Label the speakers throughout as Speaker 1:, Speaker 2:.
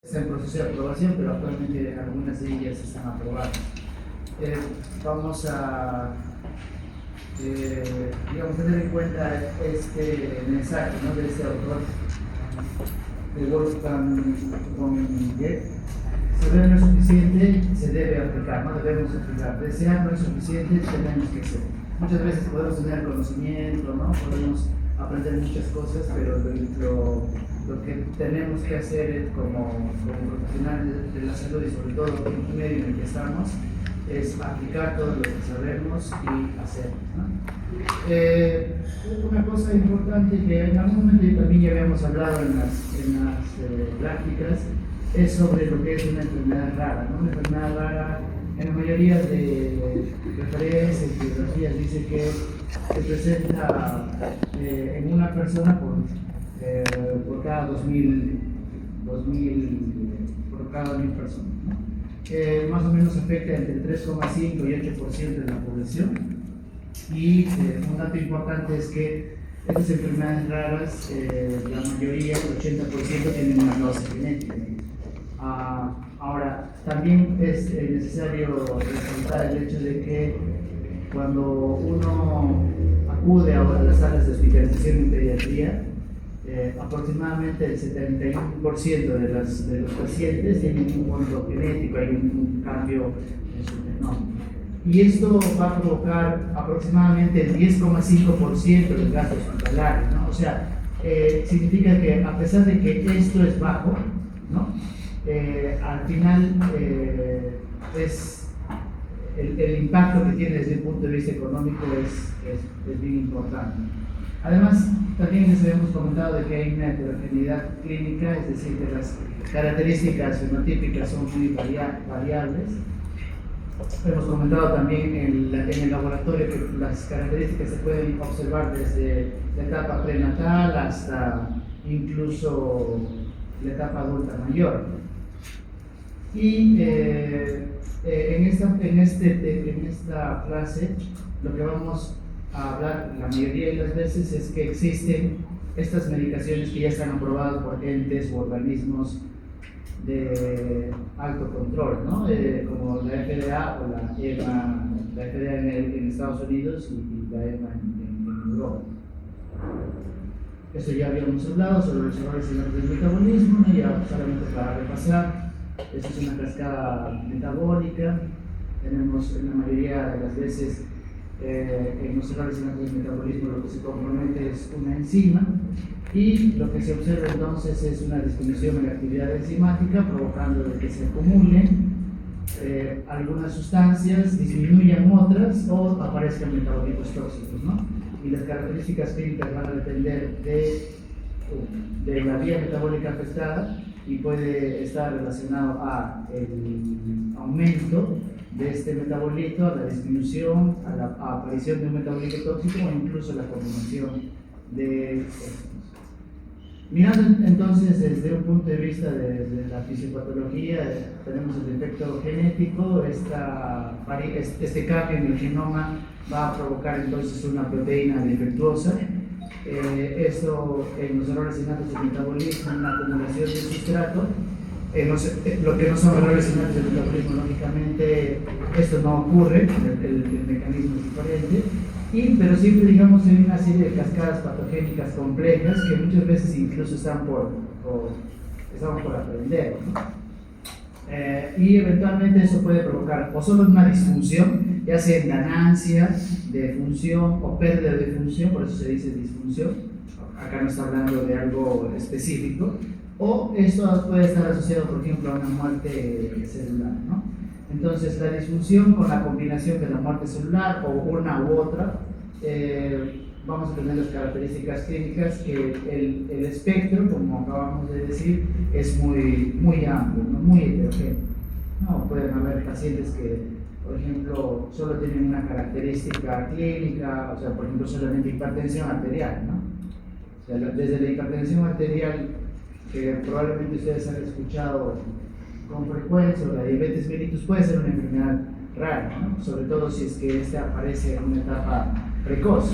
Speaker 1: Está en proceso de aprobación, pero actualmente algunas de ellas están aprobadas. Vamos a tener en cuenta este mensaje, ¿no?, de este autor, de Wolfgang von Goethe. Saber no es suficiente, se debe aplicar, no debemos aplicar. Desear no es suficiente, tenemos que hacer. Muchas veces podemos tener conocimiento, ¿no?, podemos aprender muchas cosas, pero lo que tenemos que hacer como profesionales de la salud y sobre todo en el medio en el que estamos es aplicar todo lo que sabemos y hacer, ¿no? Una cosa importante que en algún momento también ya habíamos hablado en las prácticas es sobre lo que es una enfermedad rara, ¿no? Una enfermedad rara, en la mayoría de referencias y bibliografías dice que se presenta en una persona por cada 2000 personas, ¿no? Más o menos afecta entre el 3,5 y 8% de la población. Y un dato importante es que estas enfermedades raras, la mayoría, el 80%, tienen una causa genética. Ahora, también es necesario resaltar el hecho de que cuando uno acude a las salas de hospitalización en pediatría, aproximadamente el 71% de los pacientes tienen un fondo genético, hay un cambio en su genoma. Y esto va a provocar aproximadamente el 10,5% del gasto hospitalario, ¿no? O sea, significa que a pesar de que esto es bajo, ¿no?, al final es el impacto que tiene desde el punto de vista económico es bien importante. Además, también les habíamos comentado de que hay una heterogeneidad clínica, es decir, que las características fenotípicas son muy variables. Hemos comentado también en el laboratorio que las características se pueden observar desde la etapa prenatal hasta incluso la etapa adulta mayor. Y en esta clase lo que vamos a hablar la mayoría de las veces es que existen estas medicaciones que ya están aprobadas por entes u organismos de alto control, ¿no? Como la FDA o la EMA, la FDA en Estados Unidos y la EMA en Europa. Eso ya habíamos hablado sobre los errores en el metabolismo, ¿no? Ya solamente para repasar, esto es una cascada metabólica. Tenemos en la mayoría de las veces en los errores en el metabolismo lo que se compromete es una enzima, y lo que se observa entonces es una disminución en la actividad enzimática, provocando de que se acumulen algunas sustancias, disminuyan otras o aparezcan metabolitos tóxicos, ¿no? Y las características clínicas van a depender de la vía metabólica afectada y puede estar relacionado a el aumento de este metabolito, a la disminución, a la aparición de un metabolito tóxico o incluso la combinación de estos. Mirando entonces desde un punto de vista de la fisiopatología, tenemos el defecto genético. Este cambio en el genoma va a provocar entonces una proteína defectuosa. Esto en los errores innatos del metabolismo, una acumulación de sustrato. Lo que no son errores innatos del metabolismo, lógicamente esto no ocurre, el mecanismo es diferente. Pero siempre, digamos, hay una serie de cascadas patogénicas complejas que muchas veces incluso estamos por aprender, ¿no? Y eventualmente eso puede provocar o solo una disfunción, ya sea en ganancia de función o pérdida de función, por eso se dice disfunción. Acá no está hablando de algo específico. O esto puede estar asociado, por ejemplo, a una muerte celular, ¿no? Entonces, la disfunción con la combinación de la muerte celular o una u otra, vamos a tener las características clínicas que el espectro, como acabamos de decir, es muy amplio, ¿no?, muy heterogéneo, ¿no? Pueden haber pacientes que, por ejemplo, solo tienen una característica clínica, o sea, por ejemplo, solamente hipertensión arterial, ¿no? O sea, desde la hipertensión arterial, que probablemente ustedes han escuchado con frecuencia, o la diabetes mellitus, puede ser una enfermedad rara, ¿no?, sobre todo si es que esta aparece en una etapa precoz.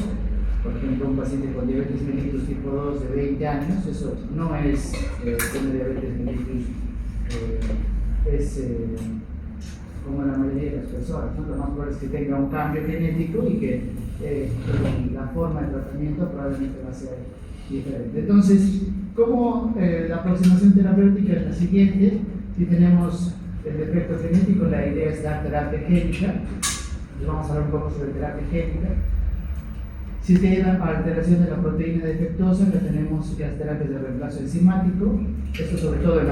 Speaker 1: Por ejemplo, un paciente con diabetes mellitus tipo 2 de 20 años, eso no es una diabetes mellitus es como la mayoría de las personas, ¿no? Lo más probable es que tenga un cambio genético y que la forma de tratamiento probablemente va a ser diferente. Entonces, como la aproximación terapéutica es la siguiente, si tenemos el defecto genético, la idea es dar terapia génica. Entonces vamos a hablar un poco sobre terapia génica. Si tiene alteración de la proteína defectuosa, que tenemos las terapias de reemplazo enzimático, esto sobre todo en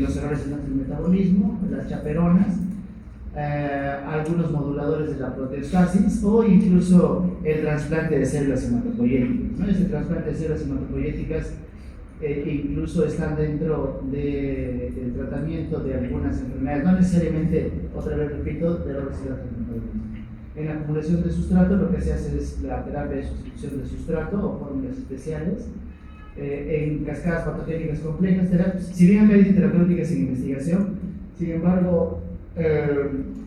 Speaker 1: los errores en el metabolismo, las chaperonas, algunos moduladores de la proteostasis o incluso el trasplante de células hematopoyéticas, ¿no? Este trasplante de células hematopoyéticas incluso están dentro del tratamiento de algunas enfermedades, no necesariamente, otra vez repito, de errores en el metabolismo. En la acumulación de sustrato lo que se hace es la terapia de sustitución de sustrato o fórmulas especiales. En cascadas patogénicas complejas, si bien hay terapéuticas en investigación, sin embargo,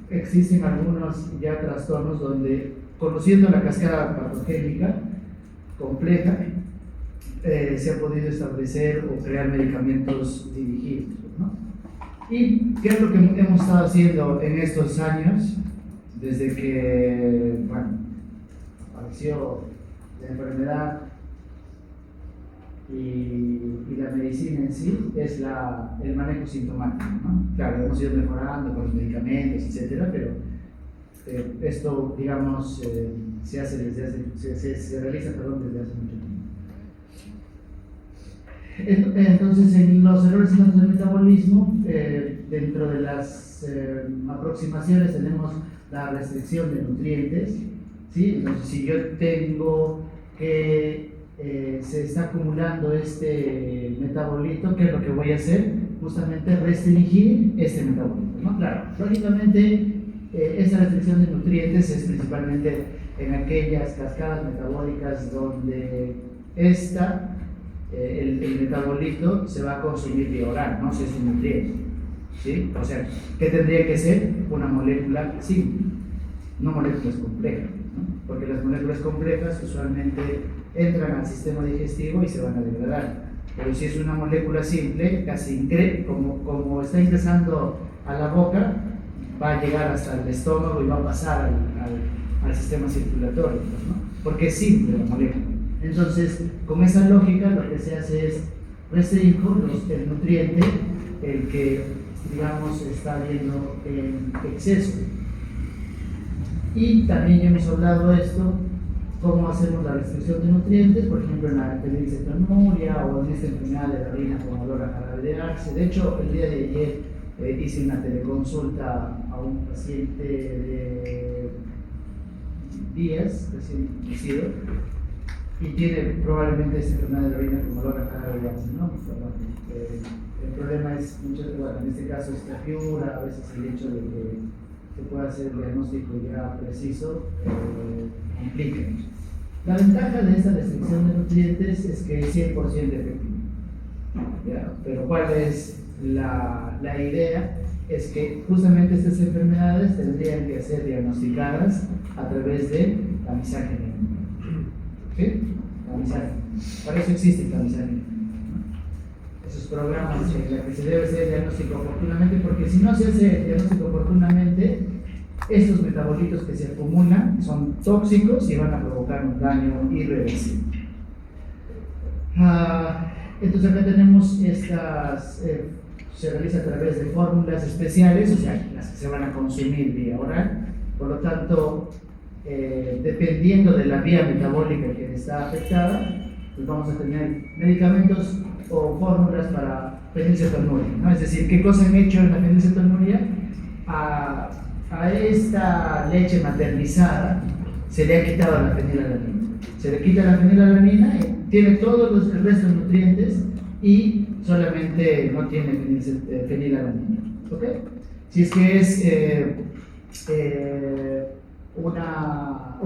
Speaker 1: existen algunos ya trastornos donde, conociendo la cascada patogénica compleja, se ha podido establecer o crear medicamentos dirigidos, ¿no? ¿Y qué es lo que hemos estado haciendo en estos años? Desde que, bueno, apareció la enfermedad y la medicina en sí, es el manejo sintomático, ¿no? Claro, hemos ido mejorando con los medicamentos, etcétera, pero esto, digamos, se hace se realiza, perdón, desde hace mucho tiempo. Entonces, en los errores en el metabolismo, dentro de las aproximaciones tenemos la restricción de nutrientes, ¿sí? Entonces, si yo tengo que se está acumulando este metabolito, ¿qué es lo que voy a hacer? Justamente restringir este metabolito, ¿no? Claro, lógicamente, esta restricción de nutrientes es principalmente en aquellas cascadas metabólicas donde el metabolito se va a consumir vía oral, no si es un nutriente, ¿sí? O sea, ¿qué tendría que ser? Una molécula simple, no moléculas complejas, ¿no? Porque las moléculas complejas usualmente entran al sistema digestivo y se van a degradar. Pero si es una molécula simple, casi como está ingresando a la boca, va a llegar hasta el estómago y va a pasar al sistema circulatorio, ¿no? Porque es simple la molécula. Entonces, con esa lógica, lo que se hace es restringir el nutriente, el que, digamos, está habiendo en exceso. Y también ya hemos hablado de esto, cómo hacemos la restricción de nutrientes, por ejemplo, en la fenilcetonuria o en esta enfermedad de la orina con olor a jarabe de arce. De hecho, el día de ayer hice una teleconsulta a un paciente de días, recién nacido, y tiene probablemente esta enfermedad de la orina con olor a jarabe de arce, ¿no? El problema es, bueno, en este caso es la figura, a veces el hecho de que se pueda hacer el diagnóstico ya preciso complica. La ventaja de esta restricción de nutrientes es que es 100% efectiva, ¿ya? Pero ¿cuál es la idea? Es que justamente estas enfermedades tendrían que ser diagnosticadas a través de tamizaje genético. ¿Sí? Tamizaje. Para eso existe el tamizaje genético. Esos programas en los que se debe hacer el diagnóstico oportunamente, porque si no se hace el diagnóstico oportunamente, estos metabolitos que se acumulan son tóxicos y van a provocar un daño irreversible. Entonces acá tenemos estas, se realiza a través de fórmulas especiales, o sea, las que se van a consumir vía oral. Por lo tanto, dependiendo de la vía metabólica que está afectada, pues vamos a tener medicamentos o fórmulas para fenilcetonuria, ¿no? Es decir, ¿qué cosa han hecho en la fenilcetonuria? A esta leche maternizada se le ha quitado la fenilalanina. Se le quita la fenilalanina y tiene todos el resto de nutrientes y solamente no tiene fenilalanina. ¿Ok? Si es que es una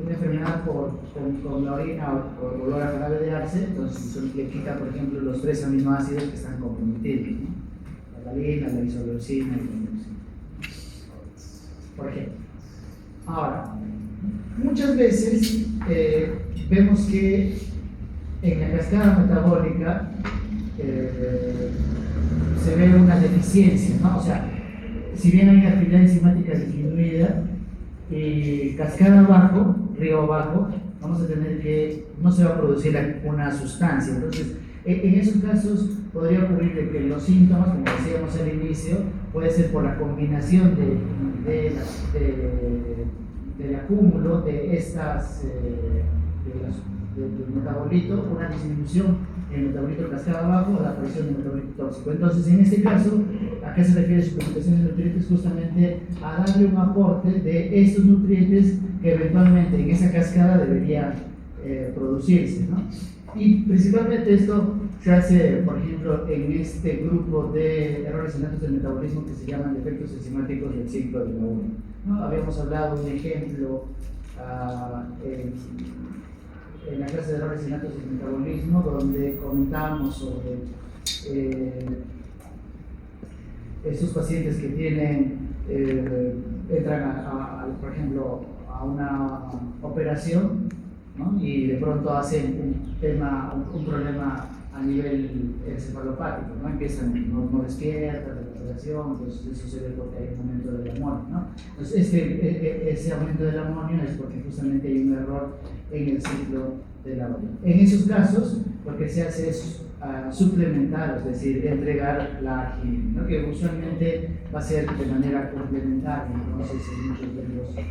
Speaker 1: enfermedad con la orina o olor a jarabe de arce, entonces le quita, por ejemplo, los 3 aminoácidos que están comprometidos, ¿no? La valina, la isoleucina y la leucina, por ejemplo. Ahora, muchas veces vemos que en la cascada metabólica se ve una deficiencia, ¿no? O sea, si bien hay actividad enzimática disminuida y cascada abajo, río abajo, vamos a tener que no se va a producir una sustancia. Entonces, en esos casos podría ocurrir de que los síntomas, como decíamos al inicio, puede ser por la combinación del acúmulo de estas del metabolito, una disminución en el metabolito cascada abajo o la aparición del metabolito tóxico. Entonces, en este caso, ¿a qué se refiere suplementación de nutrientes? Justamente a darle un aporte de estos nutrientes que eventualmente en esa cascada debería producirse, ¿no? Y principalmente esto se hace, por ejemplo, en este grupo de errores innatos del metabolismo que se llaman defectos enzimáticos del ciclo de la uña, ¿no? Habíamos hablado de un ejemplo en la clase de errores innatos del metabolismo, donde comentábamos sobre estos pacientes que tienen, entran por ejemplo, a una operación, ¿no? Y de pronto hacen un problema a nivel encefalopático, ¿no? Empiezan, no despiertan de la operación, entonces eso se ve porque hay un aumento del amonio, ¿no? Entonces ese aumento del amonio es porque justamente hay un error en el ciclo del amonio. En esos casos, lo que se hace es suplementar, es decir, entregar la arginina, ¿no? Que usualmente va a ser de manera complementaria, entonces en muchos de los casos.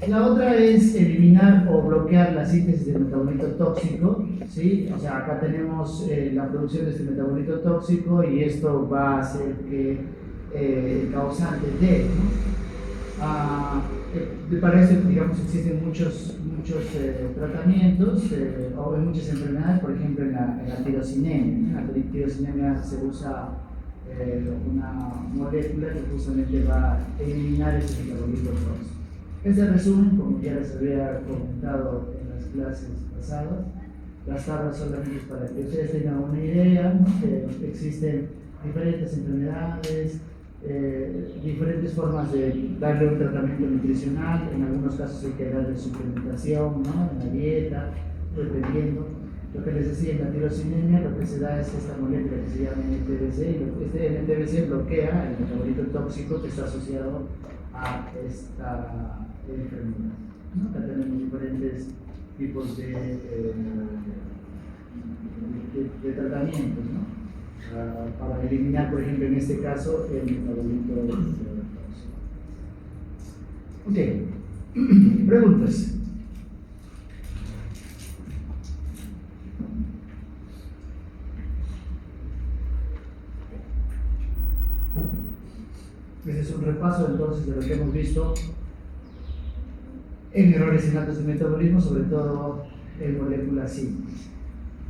Speaker 1: La otra es eliminar o bloquear la síntesis del metabolito tóxico, ¿sí? O sea, acá tenemos la producción de este metabolito tóxico y esto va a hacer que el causante de, ¿no? Para eso, digamos, existen muchos tratamientos o en muchas enfermedades, por ejemplo en la tirosinemia. En la tirosinemia se usa una molécula que justamente va a eliminar ese metabolito tóxico. Este resumen, como ya les había comentado en las clases pasadas, las tablas solamente para que ustedes tengan una idea, ¿no? Que existen diferentes enfermedades, diferentes formas de darle un tratamiento nutricional, en algunos casos hay que darle suplementación, ¿no? En la dieta, dependiendo. Lo que les decía, en la tirosinemia lo que se da es esta molécula que se llama NTBC, y este NTBC bloquea el metabolito tóxico que está asociado a esta enfermedad, ¿no? Acá tenemos diferentes tipos de tratamientos, ¿no? Para eliminar, por ejemplo, en este caso, el metabolito tóxico. Ok, preguntas. Este es un repaso entonces de lo que hemos visto en errores innatos de metabolismo, sobre todo en moléculas simples.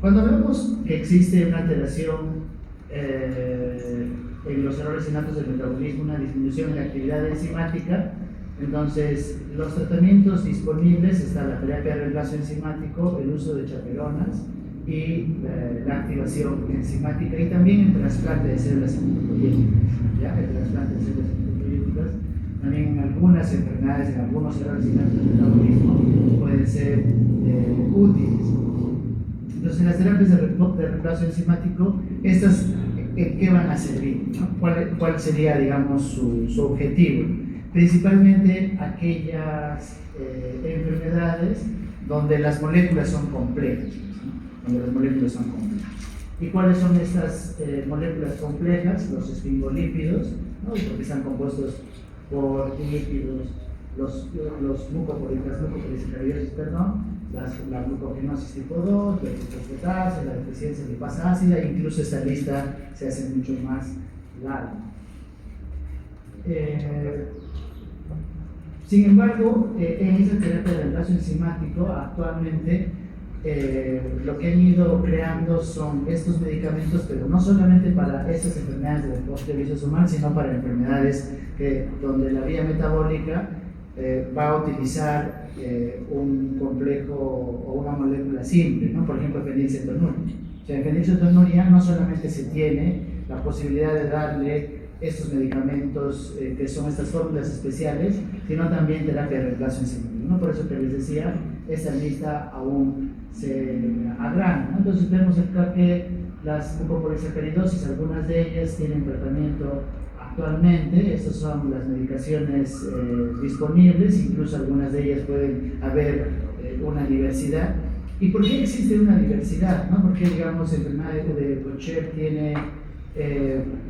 Speaker 1: Cuando vemos que existe una alteración en los errores innatos del metabolismo, una disminución en la actividad enzimática, entonces los tratamientos disponibles están la terapia de reemplazo enzimático, el uso de chaperonas y la activación enzimática y también el trasplante de células hematopoyéticas. ¿Ya? El trasplante de células hematopoyéticas también en algunas enfermedades, en algunos errores innatos del metabolismo pueden ser útiles. Entonces, en las terapias de reemplazo enzimático, estas ¿en qué van a servir? ¿No? ¿Cuál sería, digamos, su objetivo? Principalmente aquellas enfermedades donde las moléculas son complejas, ¿no? Donde las moléculas son complejas. ¿Y cuáles son estas moléculas complejas? Los esfingolípidos, ¿no? Porque están compuestos por lípidos, los mucopolisacaridosis, perdón, la glucogenosis tipo 2, la fosfatasa, la deficiencia de lipasa ácida, incluso esta lista se hace mucho más larga. Sin embargo, en esa terapia de reemplazo enzimático, actualmente lo que han ido creando son estos medicamentos, pero no solamente para estas enfermedades del bosque lisosomal, sino para enfermedades donde la vía metabólica va a utilizar un complejo o una molécula simple, ¿no? Por ejemplo, fenilcetonuria. O sea, en fenilcetonuria no solamente se tiene la posibilidad de darle estos medicamentos que son estas fórmulas especiales, sino también terapia de reemplazo enzimático, ¿no? Por eso que les decía, esta lista aún se agranda, ¿no? Entonces vemos acá que las mucopolisacaridosis, algunas de ellas tienen tratamiento actualmente. Estas son las medicaciones disponibles, incluso algunas de ellas pueden haber una diversidad. ¿Y por qué existe una diversidad? ¿No? Porque, digamos, la enfermedad de Gaucher tiene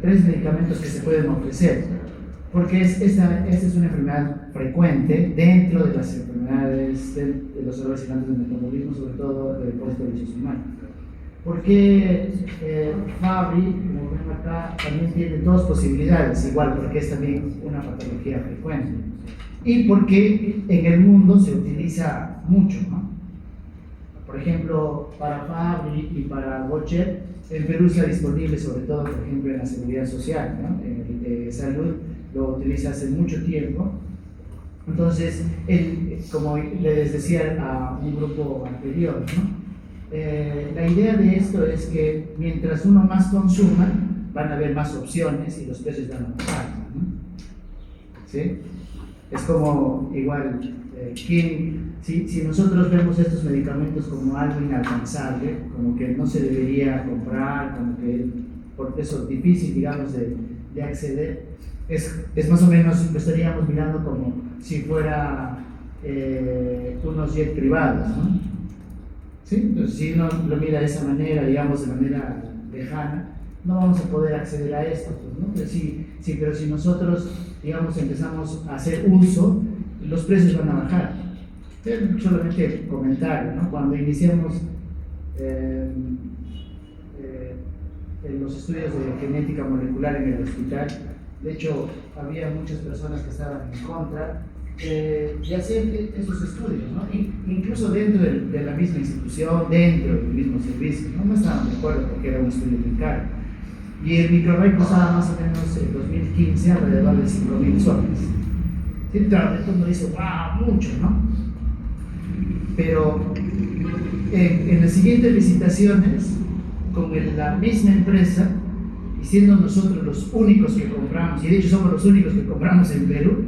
Speaker 1: 3 medicamentos que se pueden ofrecer, porque esta es una enfermedad frecuente dentro de las enfermedades de los errores gigantes del metabolismo, sobre todo del depósito lisosomal. Porque Fabry, como ven acá, también tiene 2 posibilidades, igual porque es también una patología frecuente. Y porque en el mundo se utiliza mucho, ¿no? Por ejemplo, para Fabry y para Gaucher, en Perú está disponible sobre todo, por ejemplo, en la seguridad social, ¿no? En el de salud lo utiliza hace mucho tiempo. Entonces, como les decía a un grupo anterior, ¿no? La idea de esto es que mientras uno más consuma, van a haber más opciones y los precios van a bajar, ¿no? ¿Sí? Es como igual, si nosotros vemos estos medicamentos como algo inalcanzable, como que no se debería comprar, como que por eso difícil, digamos, de acceder, es más o menos lo estaríamos mirando como si fuera unos jets privados, ¿no? ¿Sí? Entonces, si uno lo mira de esa manera, digamos, de manera lejana, no vamos a poder acceder a esto, pues, ¿no? Pero si nosotros, digamos, empezamos a hacer uso, los precios van a bajar. Solamente comentario, ¿no? Cuando iniciamos los estudios de genética molecular en el hospital, de hecho, había muchas personas que estaban en contra de hacer esos estudios, ¿no? Incluso dentro de la misma institución, dentro del mismo servicio, ¿no? No estaban de acuerdo porque era un estudio muy caro. Y el microarray costaba más o menos en 2015 alrededor de 5.000 soles. ¿Sí? Claro, esto uno dice, wow, mucho, ¿no? Pero en las siguientes licitaciones, con la misma empresa, y siendo nosotros los únicos que compramos, y de hecho somos los únicos que compramos en Perú,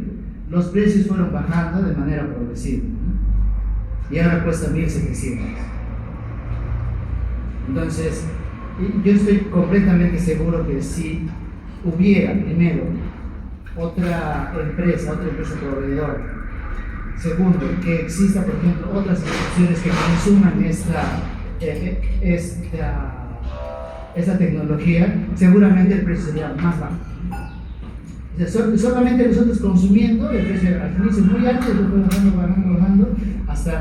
Speaker 1: los precios fueron bajando de manera progresiva, ¿no? Y ahora cuesta 1.700. Entonces, yo estoy completamente seguro que si hubiera, primero, otra empresa proveedora, segundo, que exista, por ejemplo, otras instituciones que consuman esta tecnología, seguramente el precio sería más bajo. O sea, solamente nosotros consumiendo, el precio al inicio es muy alto, después bajando, hasta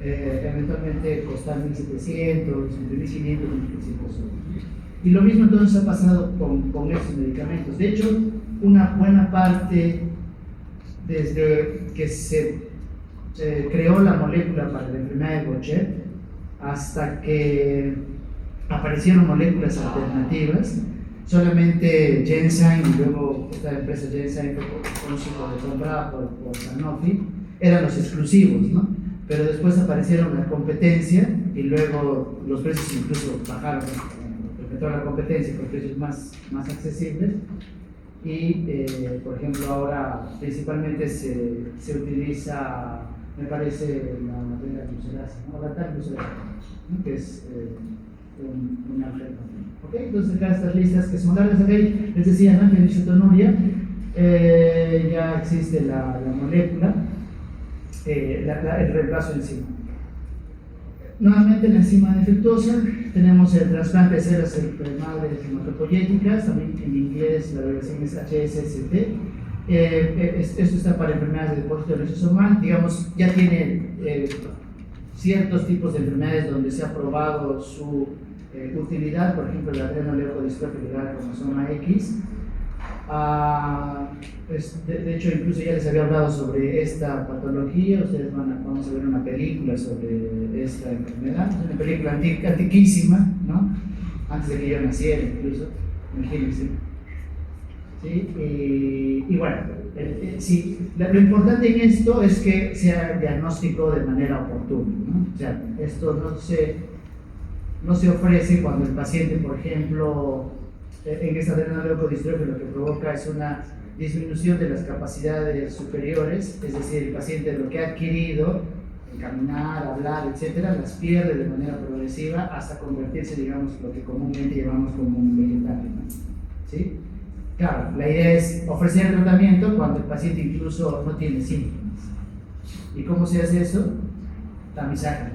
Speaker 1: eventualmente costar 1.700, entre 1.500 y 1.300 euros. Y lo mismo entonces ha pasado con estos medicamentos. De hecho, una buena parte, desde que se creó la molécula para la enfermedad de Gaucher, hasta que aparecieron moléculas alternativas, solamente Genzyme y luego esta empresa Genzyme fue comprada por Sanofi, eran los exclusivos, ¿no? Pero después aparecieron la competencia y luego los precios incluso bajaron, toda la competencia con precios más accesibles. Y por ejemplo ahora principalmente se utiliza, me parece, la glucerasa, ¿no? La talglucerasa, ¿no? Que es un álgel. ¿Okay? Entonces acá estas listas que son largas, acá les decía, ¿no? Fenicotonuria, ya existe la molécula, el reemplazo de enzima. Nuevamente la enzima defectuosa, tenemos el trasplante de células madres hematopoyéticas, también en inglés la abreviación es HSCT. Esto está para enfermedades de depósito lisosomal, digamos, ya tiene ciertos tipos de enfermedades donde se ha probado su utilidad, por ejemplo la adrenoleucodistrofia ligada al cromosoma X. De hecho, incluso ya les había hablado sobre esta patología. Ustedes vamos a ver una película sobre esta enfermedad. Es una película antiquísima, ¿no? Antes de que yo naciera, incluso. Imagínense. ¿Sí? Y bueno, sí, lo importante en esto es que sea diagnóstico de manera oportuna, ¿no? O sea, esto no se ofrece cuando el paciente, por ejemplo, en esta adrenoleucodistrofia lo que provoca es una disminución de las capacidades superiores, es decir, el paciente lo que ha adquirido caminar, hablar, etcétera, las pierde de manera progresiva hasta convertirse, digamos, lo que comúnmente llamamos como un vegetario, ¿no? ¿Sí? Claro, la idea es ofrecer el tratamiento cuando el paciente incluso no tiene síntomas. ¿Y cómo se hace eso? Tamizaje.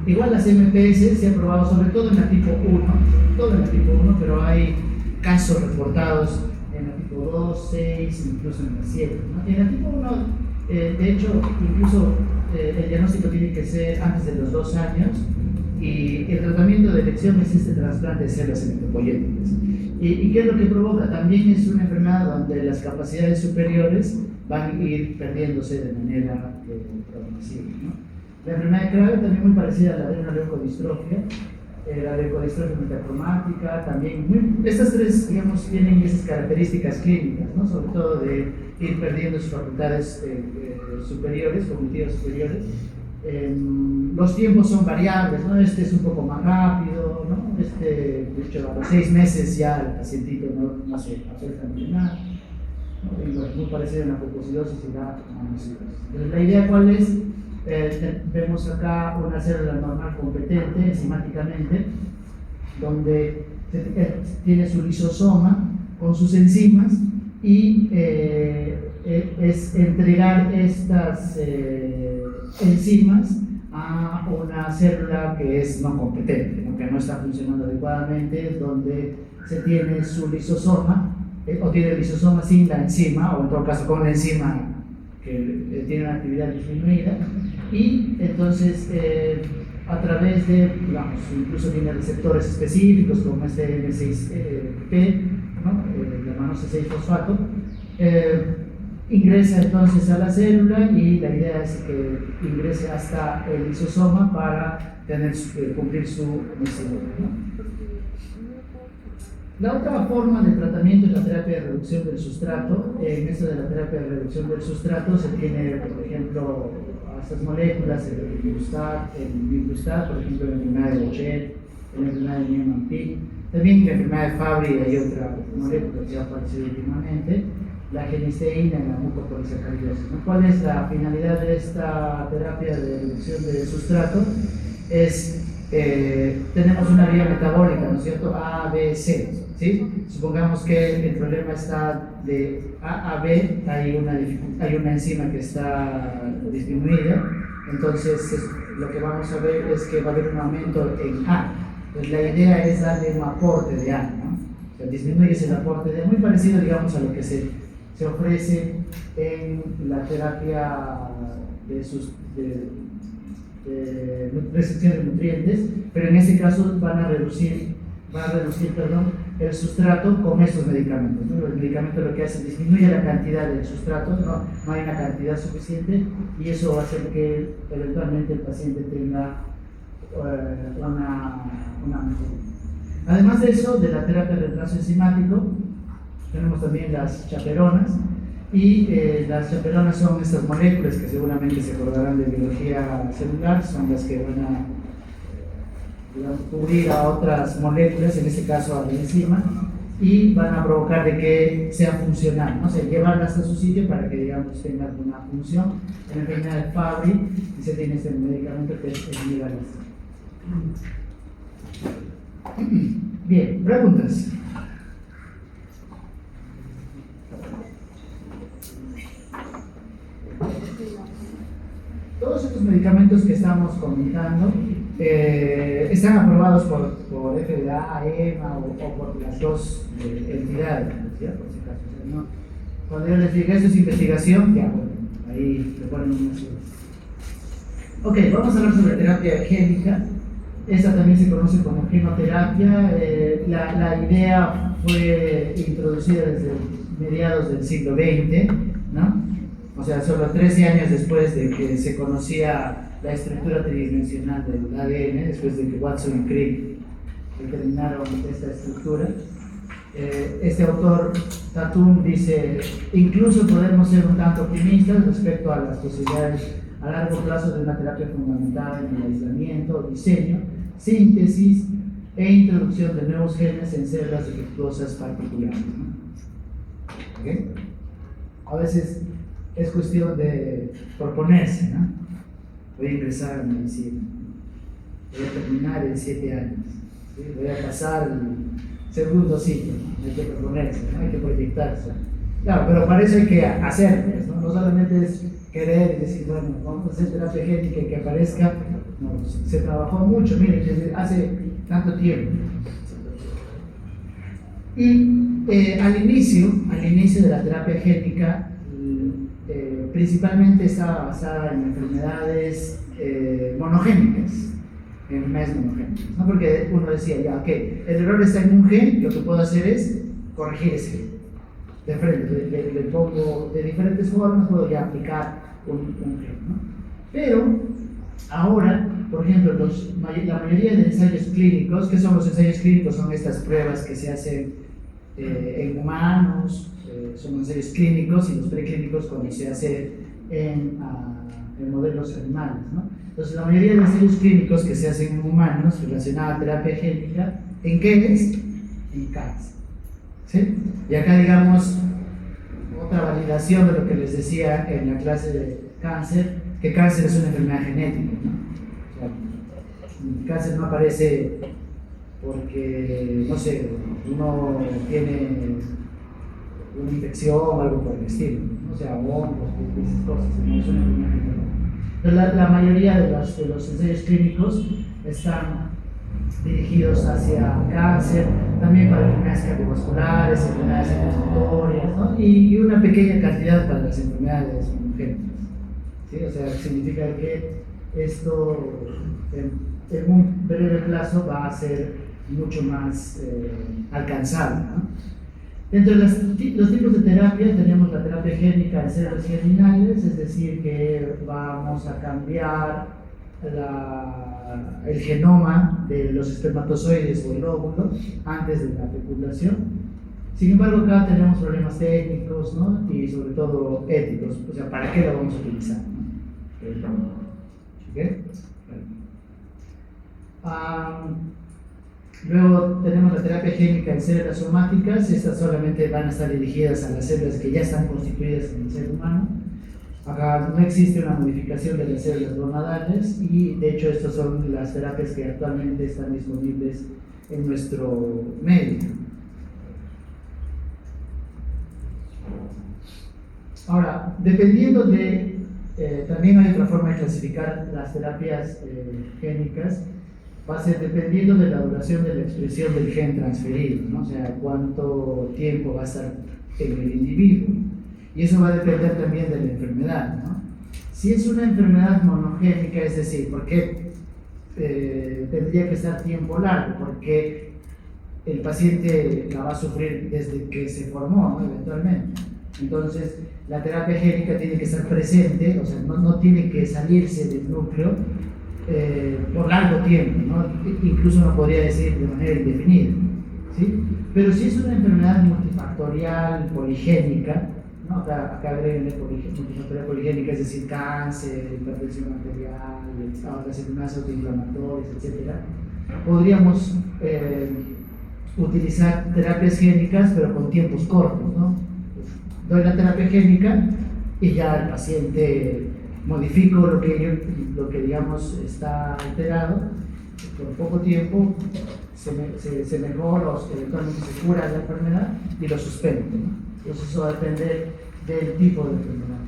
Speaker 1: Igual las MPS se ha probado sobre todo en la tipo 1, pero hay casos reportados en la tipo 2, 6, incluso en la 7, ¿no? En la tipo 1, de hecho, incluso el diagnóstico tiene que ser antes de los 2 años y el tratamiento de elección es este trasplante de células hematopoyéticas. ¿Y qué es lo que provoca? También es una enfermedad donde las capacidades superiores van a ir perdiéndose de manera progresiva, ¿no? La enfermedad de Krabbe también muy parecida a la de una leucodistrofia, la leucodistrofia metacromática, también, estas tres, digamos, tienen esas características clínicas, ¿no? Sobre todo de ir perdiendo sus facultades superiores, cognitivas superiores. Los tiempos son variables, ¿no? Este es un poco más rápido, ¿no? De hecho, a los 6 meses ya el pacientito no hace absolutamente nada, ¿no? Y bueno, muy parecido a una fucosidosis y la monocidosis. Entonces, la idea, ¿cuál es? Vemos acá una célula normal competente enzimáticamente, donde tiene su lisosoma con sus enzimas y es entregar estas enzimas a una célula que es no competente, ¿no? Que no está funcionando adecuadamente, donde se tiene su lisosoma o tiene el lisosoma sin la enzima, o en todo caso con la enzima que tiene una actividad disminuida, y entonces a través de, digamos, incluso tiene receptores específicos como este N6P, ¿no? El manoso 6-fosfato, ingresa entonces a la célula y la idea es que ingrese hasta el lisosoma para cumplir su misión, ¿no? La otra forma de tratamiento es la terapia de reducción del sustrato. En esto de la terapia de reducción del sustrato se tiene, por ejemplo, a estas moléculas, el Miglustat, por ejemplo, en la enfermedad de Behçet, en la enfermedad de Niemann-Pick. También en la enfermedad de Fabry hay otra molécula que ha aparecido últimamente, la genisteína en la mucopolisacaridosis. ¿Cuál es la finalidad de esta terapia de reducción del sustrato? Tenemos una vía metabólica, ¿no es cierto? A, B, C. ¿Sí? Supongamos que el problema está de A a B, hay una enzima que está disminuida, entonces lo que vamos a ver es que va a haber un aumento en A. Entonces la idea es darle un aporte de A, ¿no? O sea, disminuyes el aporte de A, muy parecido, digamos, a lo que se ofrece en la terapia de restricción de nutrientes, pero en este caso van a reducir el sustrato con estos medicamentos, ¿no? El medicamento lo que hace es disminuye la cantidad del sustrato, no hay una cantidad suficiente, y eso va a hacer que eventualmente el paciente tenga una mejoría. Además de eso, de la terapia de retraso enzimático, tenemos también las chaperonas, y las chaperonas son estas moléculas que seguramente se acordarán de biología celular, son las que van a cubrir a otras moléculas, en este caso a la enzima, y van a provocar de que sea funcional, ¿no? O sea, llevarlas a su sitio para que, digamos, tenga alguna función. En la enfermedad de Fabry se tiene este medicamento que es el Migalastat. Bien, preguntas. Todos estos medicamentos que estamos comentando están aprobados por FDA, EMA o por las dos entidades, ¿cierto? Por si acaso, ¿no? Cuando yo les diga esto es investigación, ya, bueno, ahí le ponen unas cosas. Ok, vamos a hablar sobre terapia génica. Esta también se conoce como genoterapia. La idea fue introducida desde mediados del siglo XX, ¿no? O sea, solo 13 años después de que se conocía la estructura tridimensional del ADN, después de que Watson y Crick determinaron esta estructura. Este autor, Tatum, dice: incluso podemos ser un tanto optimistas respecto a las posibilidades a largo plazo de una terapia fundamentada en el aislamiento, diseño, síntesis e introducción de nuevos genes en células defectuosas particulares, ¿no? ¿Okay? A veces es cuestión de proponerse, ¿no? Voy a ingresar a medicina, voy a terminar en 7 años, ¿sí? Voy a pasar el segundo ciclo, ¿no? Hay que proponerse, ¿no? Hay que proyectarse. Claro, pero para eso hay que hacerlo, ¿no? No solamente es querer y decir, bueno, vamos a hacer terapia génica y que aparezca. No, se trabajó mucho, miren, desde hace tanto tiempo. Y al inicio de la terapia génica, principalmente estaba basada en enfermedades monogénicas, enfermedades monogénicas, ¿no? Porque uno decía, ya, ok, el error está en un gen, lo que puedo hacer es corregir ese gen. De frente, le pongo de diferentes formas, puedo ya aplicar un gen, ¿no? Pero ahora, por ejemplo, la mayoría de ensayos clínicos, ¿qué son los ensayos clínicos? Son estas pruebas que se hacen en humanos, son ensayos clínicos, y los preclínicos cuando se hace en modelos animales, ¿no? Entonces, la mayoría de los ensayos clínicos que se hacen en humanos relacionados a terapia génica, ¿en qué es? En cáncer, ¿sí? Y acá, digamos, otra validación de lo que les decía en la clase de cáncer, que cáncer es una enfermedad genética, ¿no? O sea, el cáncer no aparece porque, no sé, uno tiene una infección o algo por el estilo, ¿no? O sea, hongos, esas cosas, no es una enfermedad genética. Entonces, la mayoría de los ensayos clínicos están dirigidos hacia cáncer, también para enfermedades cardiovasculares, enfermedades inflamatorias, ¿no? Y una pequeña cantidad para las enfermedades monogénicas, ¿sí? O sea, significa que esto en un breve plazo va a ser mucho más alcanzable, ¿no? Dentro de los tipos de terapia tenemos la terapia génica en células germinales, es decir, que vamos a cambiar el genoma de los espermatozoides o el óvulo antes de la fecundación. Sin embargo, acá tenemos problemas técnicos, ¿no? Y sobre todo éticos, o sea, ¿para qué lo vamos a utilizar, ¿no? ¿Okay? Luego tenemos la terapia génica en células somáticas. Estas solamente van a estar dirigidas a las células que ya están constituidas en el ser humano. Acá no existe una modificación de las células gonadales, y de hecho estas son las terapias que actualmente están disponibles en nuestro medio. Ahora, dependiendo de, también hay otra forma de clasificar las terapias génicas, va a ser dependiendo de la duración de la expresión del gen transferido, ¿no? O sea, cuánto tiempo va a estar en el individuo. Y eso va a depender también de la enfermedad, ¿no? Si es una enfermedad monogénica, es decir, ¿por qué tendría que estar tiempo largo? Porque el paciente la va a sufrir desde que se formó, ¿no? Eventualmente. Entonces, la terapia génica tiene que estar presente, o sea, no tiene que salirse del núcleo por largo tiempo, ¿no? Incluso no podría decir de manera indefinida, ¿sí? Pero si es una enfermedad multifactorial, poligénica, ¿no? Acá agreguenle multifactorial poligénica, es decir, cáncer, hipertensión arterial, las enfermedades autoinflamatorias, etc. Podríamos utilizar terapias génicas, pero con tiempos cortos, ¿no? Pues, doy la terapia génica y ya el paciente modifico lo que digamos está alterado, por poco tiempo se mejora o eventualmente se cura la enfermedad y lo suspende, ¿no? Entonces eso va a depender del tipo de enfermedad.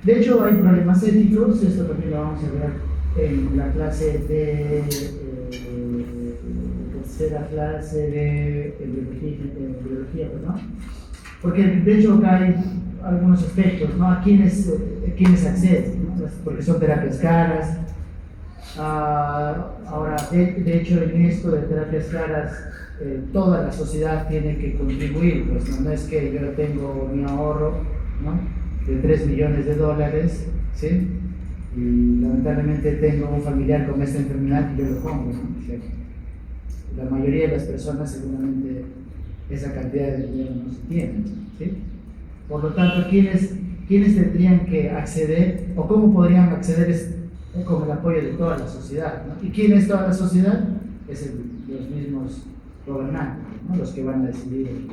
Speaker 1: De hecho, hay problemas éticos, esto también lo vamos a ver en la clase de tercera clase de biología, ¿no? Porque de hecho acá hay algunos aspectos, ¿no? ¿A quiénes acceden, ¿no? Porque son terapias caras. Ahora, de hecho, en esto de terapias caras, toda la sociedad tiene que contribuir, pues no es que yo tengo mi ahorro, ¿no? De $3 millones, ¿sí? Y lamentablemente tengo un familiar con esta enfermedad y yo lo pongo, ¿no? O sea, la mayoría de las personas seguramente esa cantidad de dinero no se tiene, ¿sí? Por lo tanto, ¿quiénes tendrían que acceder o cómo podrían acceder con el apoyo de toda la sociedad, ¿no? ¿Y quién es toda la sociedad? Es los mismos gobernantes, ¿no? Los que van a decidir.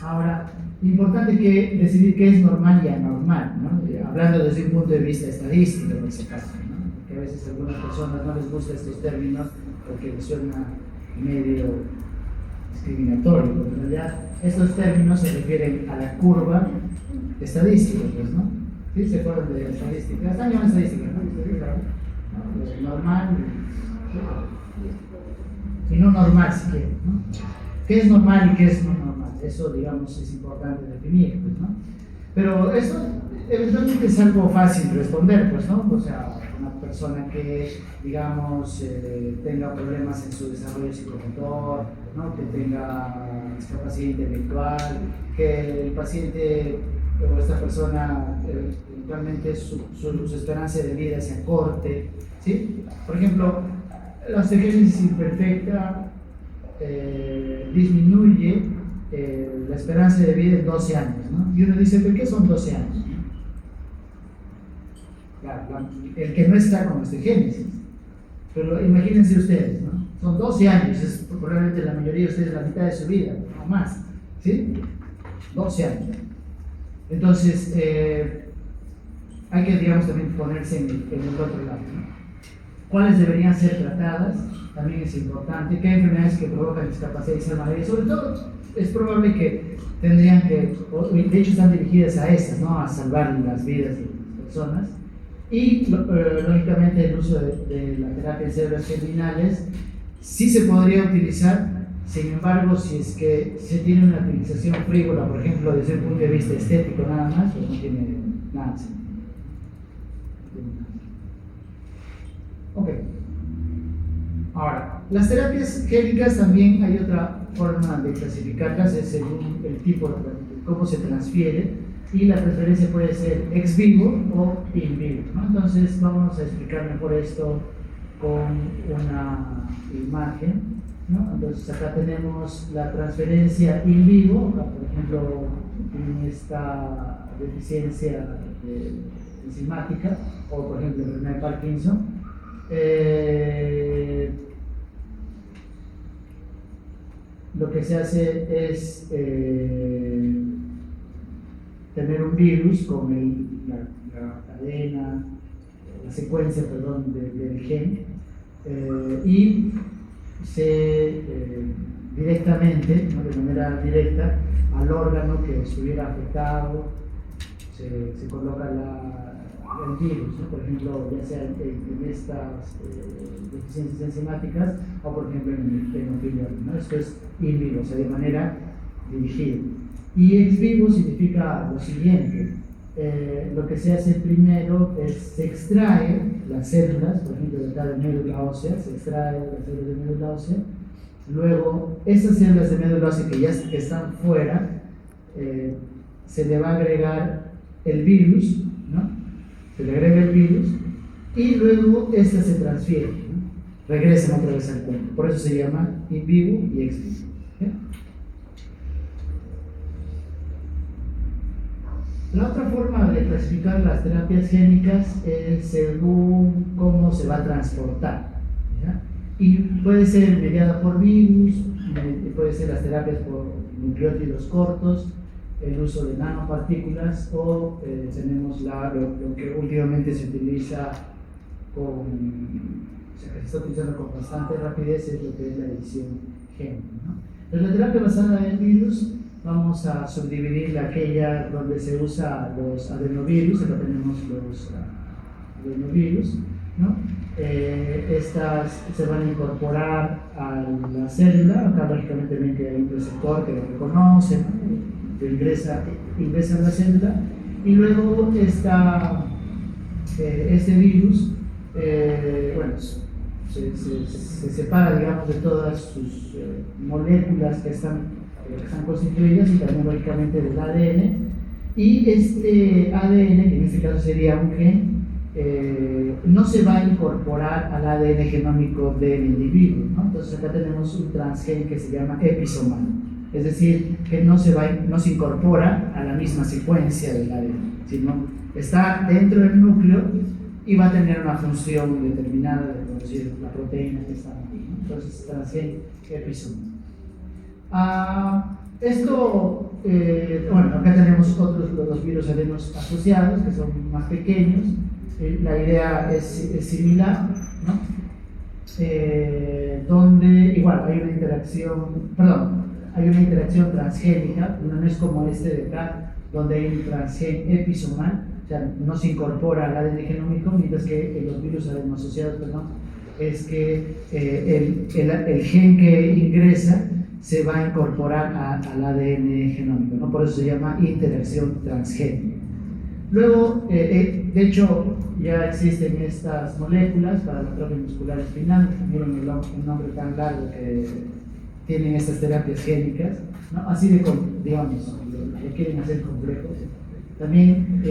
Speaker 1: Ahora, importante que decidir qué es normal y anormal, ¿no? Hablando desde un punto de vista estadístico en ese caso, ¿no? Porque a veces a algunas personas no les gustan estos términos porque les suena medio discriminatorio, pero en realidad estos términos se refieren a la curva estadística, pues, ¿no? ¿Sí? ¿Se acuerdan de estadística? Están llamando estadística, ¿no? Normal y no normal, si quieren, ¿no? ¿Qué es normal y qué es no normal? Eso, digamos, es importante definir, pues, ¿no? Pero eso eventualmente es algo fácil de responder, pues, ¿no? O sea, una persona que, digamos, tenga problemas en su desarrollo psicomotor, ¿no? Que tenga discapacidad intelectual, que el paciente o esta persona eventualmente su esperanza de vida se acorte, ¿sí? Por ejemplo, la osteogénesis imperfecta disminuye la esperanza de vida en 12 años, ¿no? Y uno dice, ¿pero qué son 12 años? Claro, el que no está con osteogénesis. Pero imagínense ustedes, ¿no? Son 12 años, es probablemente la mayoría de ustedes la mitad de su vida, o más, ¿sí? 12 años. Entonces, hay que, digamos, también ponerse en el otro lado, ¿no? ¿Cuáles deberían ser tratadas? También es importante. ¿Qué enfermedades que provocan discapacidad y salvaje? Sobre todo, es probable que tendrían que, de hecho están dirigidas a esas, ¿no? A salvar las vidas de las personas. Y, lógicamente, el uso de la terapia en células germinales sí se podría utilizar, sin embargo, si es que se tiene una utilización frívola, por ejemplo, desde un punto de vista estético nada más, pues no tiene nada. Ok. Ahora, las terapias génicas también hay otra forma de clasificarlas, es según el tipo de cómo se transfiere, y la transferencia puede ser ex vivo o in vivo, ¿no? Entonces vamos a explicar mejor esto con una imagen, ¿no? Entonces acá tenemos la transferencia in vivo, acá, por ejemplo, en esta deficiencia enzimática, o por ejemplo enfermedad de Parkinson. Lo que se hace es tener un virus con la cadena, la secuencia, perdón, del gen, y se directamente, ¿no? De manera directa, al órgano que estuviera afectado, se coloca el virus, ¿no? Por ejemplo, ya sea en estas deficiencias enzimáticas o por ejemplo en hemofilia, ¿no? Esto es in vivo, o sea, de manera dirigida. Y ex vivo significa lo siguiente: lo que se hace primero es se extrae las células, por ejemplo, de acá de médula ósea, se extrae las células de médula ósea, luego esas células de médula ósea que ya están fuera, se le va a agregar el virus, ¿no? Se le agrega el virus y luego esta se transfiere, ¿no? Regresan otra vez al cuerpo. Por eso se llama in vivo y ex vivo. ¿Sí? La otra forma de clasificar las terapias génicas es según cómo se va a transportar, ¿ya? Y puede ser mediada por virus, puede ser las terapias por nucleótidos cortos, el uso de nanopartículas, o tenemos lo que últimamente se utiliza o sea, que se está utilizando con bastante rapidez, es lo que es la edición génica, ¿no? En la terapia basada en virus vamos a subdividir aquella donde se usa los adenovirus, acá tenemos los adenovirus, ¿no? Estas se van a incorporar a la célula, acá lógicamente ven que hay un receptor que lo reconoce, ¿no? Ingresa en la célula, y luego este virus, bueno, se separa, digamos, de todas sus moléculas que están constituidas, y también lógicamente del ADN, y este ADN, que en este caso sería un gen, no se va a incorporar al ADN genómico del individuo, ¿no? Entonces acá tenemos un transgen que se llama episomal. Es decir, que no se incorpora a la misma secuencia del ADN, sino está dentro del núcleo y va a tener una función determinada de producir la proteína que está aquí, ¿no? Entonces, transgen episomal. Esto, bueno, acá tenemos otros los virus adenos asociados, que son más pequeños. La idea es similar, ¿no? Donde igual hay una interacción transgénica, no es como este de acá, donde hay un transgen episomal, o sea, no se incorpora al ADN genómico, mientras que en los virus adeno-asociados, es que el gen que ingresa se va a incorporar al ADN genómico, ¿no? Por eso se llama interacción transgénica. Luego, de hecho, ya existen estas moléculas para la atrofia muscular espinal. Miren el nombre tan largo que tienen estas terapias génicas, ¿no? Así de, digamos, lo quieren hacer complejo. También,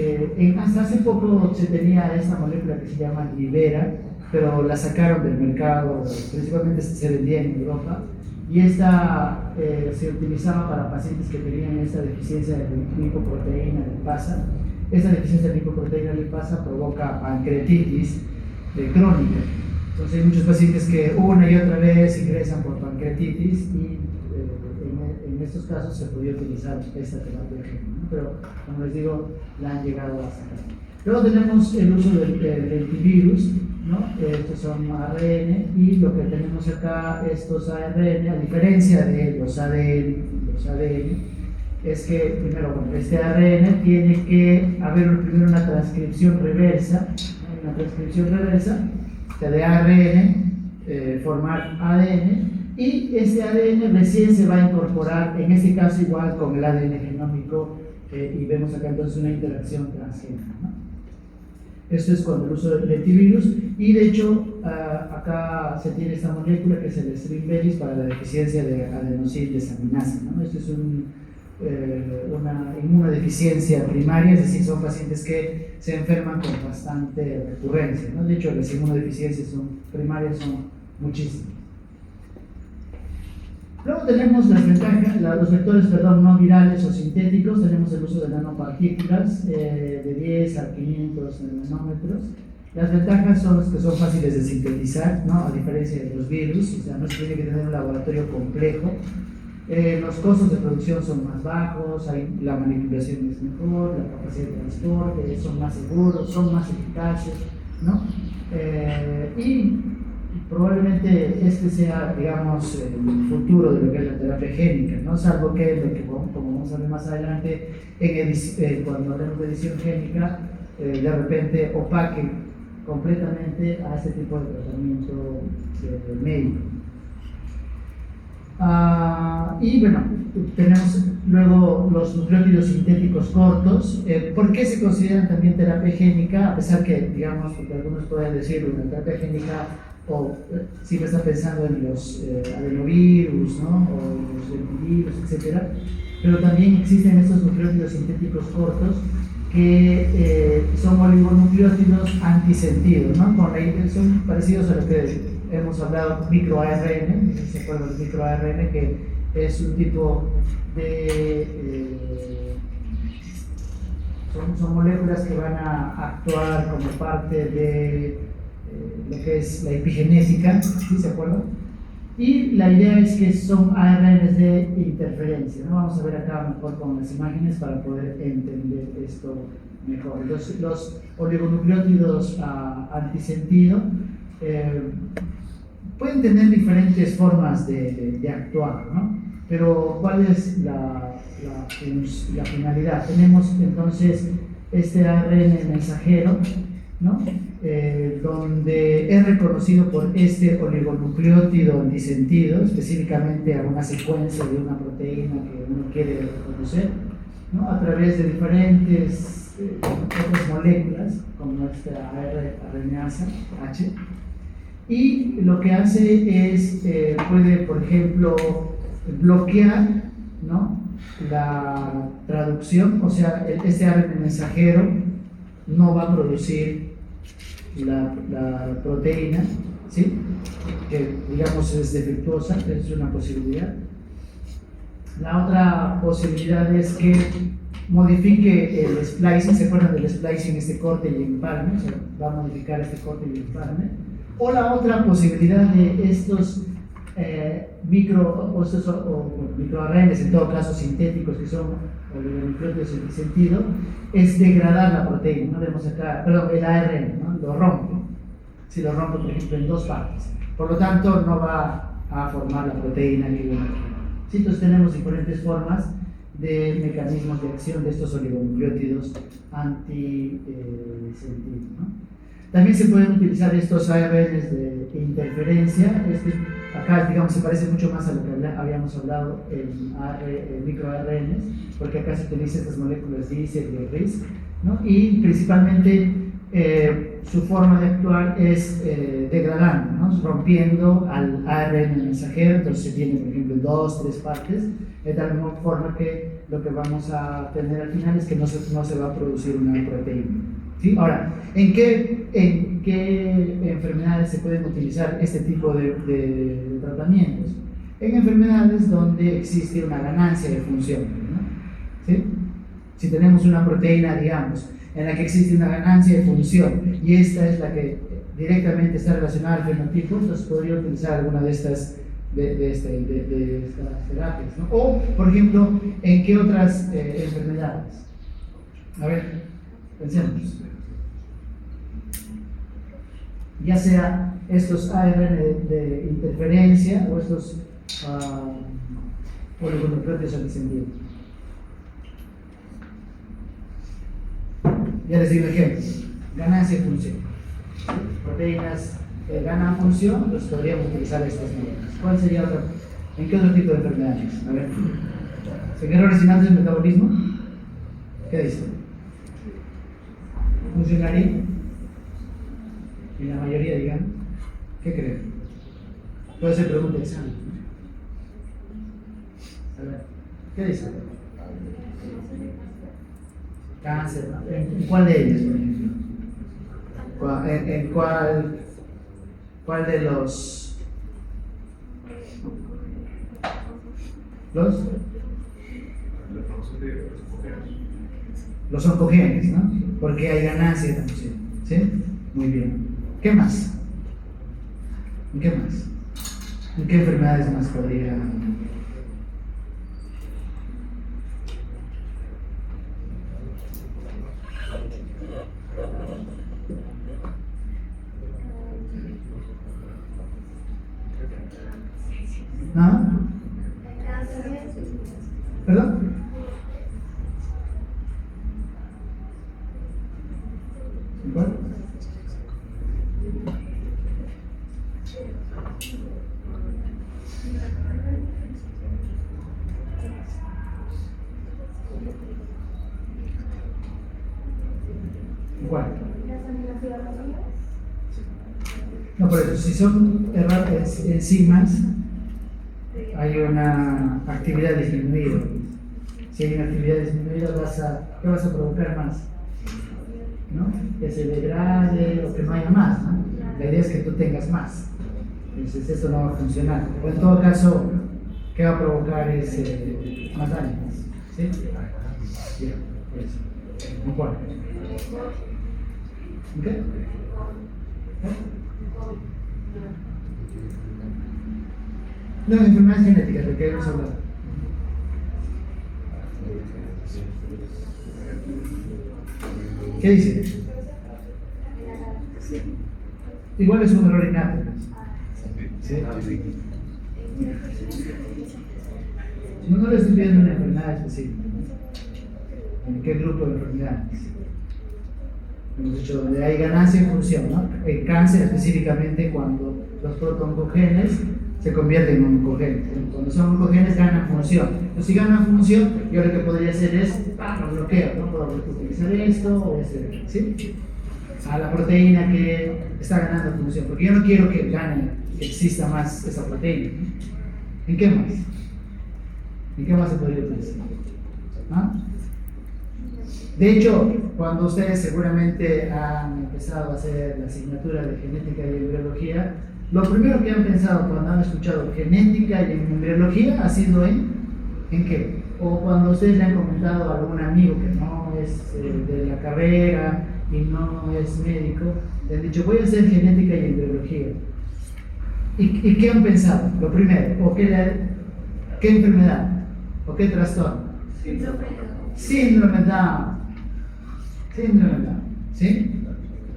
Speaker 1: hasta hace poco se tenía esta molécula que se llama Libera, pero la sacaron del mercado, principalmente se vendía en Europa, y esta se utilizaba para pacientes que tenían esta deficiencia de lipoproteína lipasa. Esta deficiencia de lipoproteína lipasa provoca pancreatitis crónica. Entonces hay muchos pacientes que una y otra vez ingresan por pancreatitis y en estos casos se podía utilizar esta terapia génica, ¿no? Pero como les digo, la han llegado a sacar. Luego tenemos el uso del antivirus, ¿no? Estos son ARN, y lo que tenemos acá, estos ARN, a diferencia de los ADN, es que primero, bueno, este ARN tiene que haber primero una transcripción reversa, ¿no? Una transcripción reversa, o sea, de ARN, formar ADN, y ese ADN recién se va a incorporar, en este caso igual con el ADN genómico, y vemos acá entonces una interacción transgénica, ¿no? Esto es con el uso del lentivirus, y de hecho acá se tiene esta molécula que es el Stringberis para la deficiencia de adenosine-desaminasa, ¿no? Esto es una inmunodeficiencia primaria, es decir, son pacientes que se enferman con bastante recurrencia, ¿no? De hecho, las inmunodeficiencias primarias son muchísimas. Luego tenemos las ventajas, los vectores no virales o sintéticos. Tenemos el uso de nanopartículas de 10 a 500 nanómetros. Las ventajas son que son fáciles de sintetizar, ¿no? A diferencia de los virus, o sea, no se tiene que tener un laboratorio complejo. Los costos de producción son más bajos, la manipulación es mejor, la capacidad de transporte, son más seguros, son más eficaces, ¿no? Y probablemente este sea, digamos, el futuro de lo que es la terapia génica, ¿no? Salvo que como vamos a ver más adelante, cuando hablemos de edición génica, de repente opaque completamente a este tipo de tratamiento médico. Y bueno, tenemos luego los nucleótidos sintéticos cortos. ¿Por qué se consideran también terapia génica? A pesar que, digamos, porque algunos pueden decir una terapia génica, o si me está pensando en los adenovirus, ¿no? O los lentivirus, etc. Pero también existen estos nucleótidos sintéticos cortos que son oligonucleótidos antisentidos, ¿no? Son parecidos a lo que hemos hablado, microARN. ¿Se acuerdan del microARN? Que es un tipo de son moléculas que van a actuar como parte de lo que es la epigenética, ¿sí? ¿Se acuerdan? Y la idea es que son ARNs de interferencia, ¿no? Vamos a ver acá mejor con las imágenes para poder entender esto mejor. Los oligonucleótidos antisentido pueden tener diferentes formas de actuar, ¿no? Pero ¿cuál es la finalidad? Tenemos entonces este ARN mensajero, ¿no? Donde es reconocido por este oligonucleótido antisentido, específicamente a una secuencia de una proteína que uno quiere reconocer, ¿no? A través de diferentes otras moléculas, como esta RNasa H. Y lo que hace es, puede, por ejemplo, bloquear, ¿no? La traducción, o sea, este ARN mensajero no va a producir la proteína, ¿sí? Que digamos es defectuosa, es una posibilidad. La otra posibilidad es que modifique el splicing. ¿Se acuerdan del splicing, este corte y empalme? O sea, va a modificar este corte y empalme. O la otra posibilidad de estos microRNAs, en todo caso sintéticos, que son oligonucleótidos en el sentido, es degradar la proteína, ¿no? Vemos acá, perdón, el ARN, ¿no? Lo rompe, si lo rompe, por ejemplo, en dos partes. Por lo tanto, no va a formar la proteína ninguna. Sí, entonces tenemos diferentes formas de mecanismos de acción de estos oligonucleótidos antisentidos, ¿no? También se pueden utilizar estos ARNs de interferencia. Acá, digamos, se parece mucho más a lo que habíamos hablado en microRNs, porque acá se utilizan estas moléculas DICER y RISC, ¿no? Y principalmente su forma de actuar es degradando, ¿no? Rompiendo al ARN mensajero. Entonces se tiene, por ejemplo, 2, 3 partes, de tal forma que lo que vamos a tener al final es que no se va a producir una proteína. ¿Sí? Ahora, ¿en qué enfermedades se pueden utilizar este tipo de tratamientos? En enfermedades donde existe una ganancia de función, ¿no? ¿Sí? Si tenemos una proteína, digamos, en la que existe una ganancia de función y esta es la que directamente está relacionada al fenotipo, entonces podría utilizar alguna de estas terapias, ¿no? O, por ejemplo, ¿en qué otras enfermedades? A ver, pensemos. Ya sea estos ARN de interferencia o estos oligonucleótidos antisentidos. Ya les digo ejemplos. Ganancia de función. Proteínas que ganan función, entonces podríamos utilizar estas medidas. ¿Cuál sería otra? ¿En qué otro tipo de enfermedades? A ver. ¿En errores innatos del metabolismo? ¿Qué dice? ¿Funcionaría? En la mayoría, digamos. ¿Qué creen? Puede ser pregunta de examen. A ver, ¿qué dice? Cáncer. ¿En cuál de ellas, por ejemplo? ¿En cuál de los oncogenes, ¿no? Porque hay ganancia de función. ¿Sí? Muy bien. ¿Qué más? ¿En qué más? ¿En qué enfermedades más podría? ¿No? ¿Perdón? ¿Cuál? ¿Cuál? No, por eso, si son enzimas, hay una actividad disminuida. Si hay una actividad disminuida, ¿qué vas a provocar más? ¿No? Que se degrade o que no haya más, ¿no? La idea es que tú tengas más. Entonces esto no va a funcionar. O en todo caso, ¿qué va a provocar es más daño? ¿Sí? Bien, por eso. ¿En cuál? ¿En qué? No, enfermedades genéticas, ¿de qué hemos hablado? ¿Qué dice? Igual es un error innato. ¿Sí? No le estoy pidiendo una enfermedad específica. ¿En qué grupo de enfermedades? Hemos dicho donde hay ganancia en función, ¿no? El cáncer específicamente cuando los protooncogenes se convierten en oncogenes. Cuando son oncogenes ganan función. Entonces si ganan función, yo lo que podría hacer es, lo bloqueo, ¿no? Puedo utilizar esto o este, ¿sí? A la proteína que está ganando función, porque yo no quiero que gane, que exista más esa proteína. ¿En qué más? ¿En qué más se podría utilizar? ¿Ah? De hecho, cuando ustedes seguramente han empezado a hacer la asignatura de genética y embriología, lo primero que han pensado cuando han escuchado genética y embriología ha sido ¿en qué? O cuando ustedes le han comentado a algún amigo que no es de la carrera y no es médico, le han dicho, voy a hacer genética y embriología. ¿Y qué han pensado? Lo primero, ¿o qué enfermedad? ¿O qué trastorno? Síndrome Down. Síndrome Down. ¿Sí?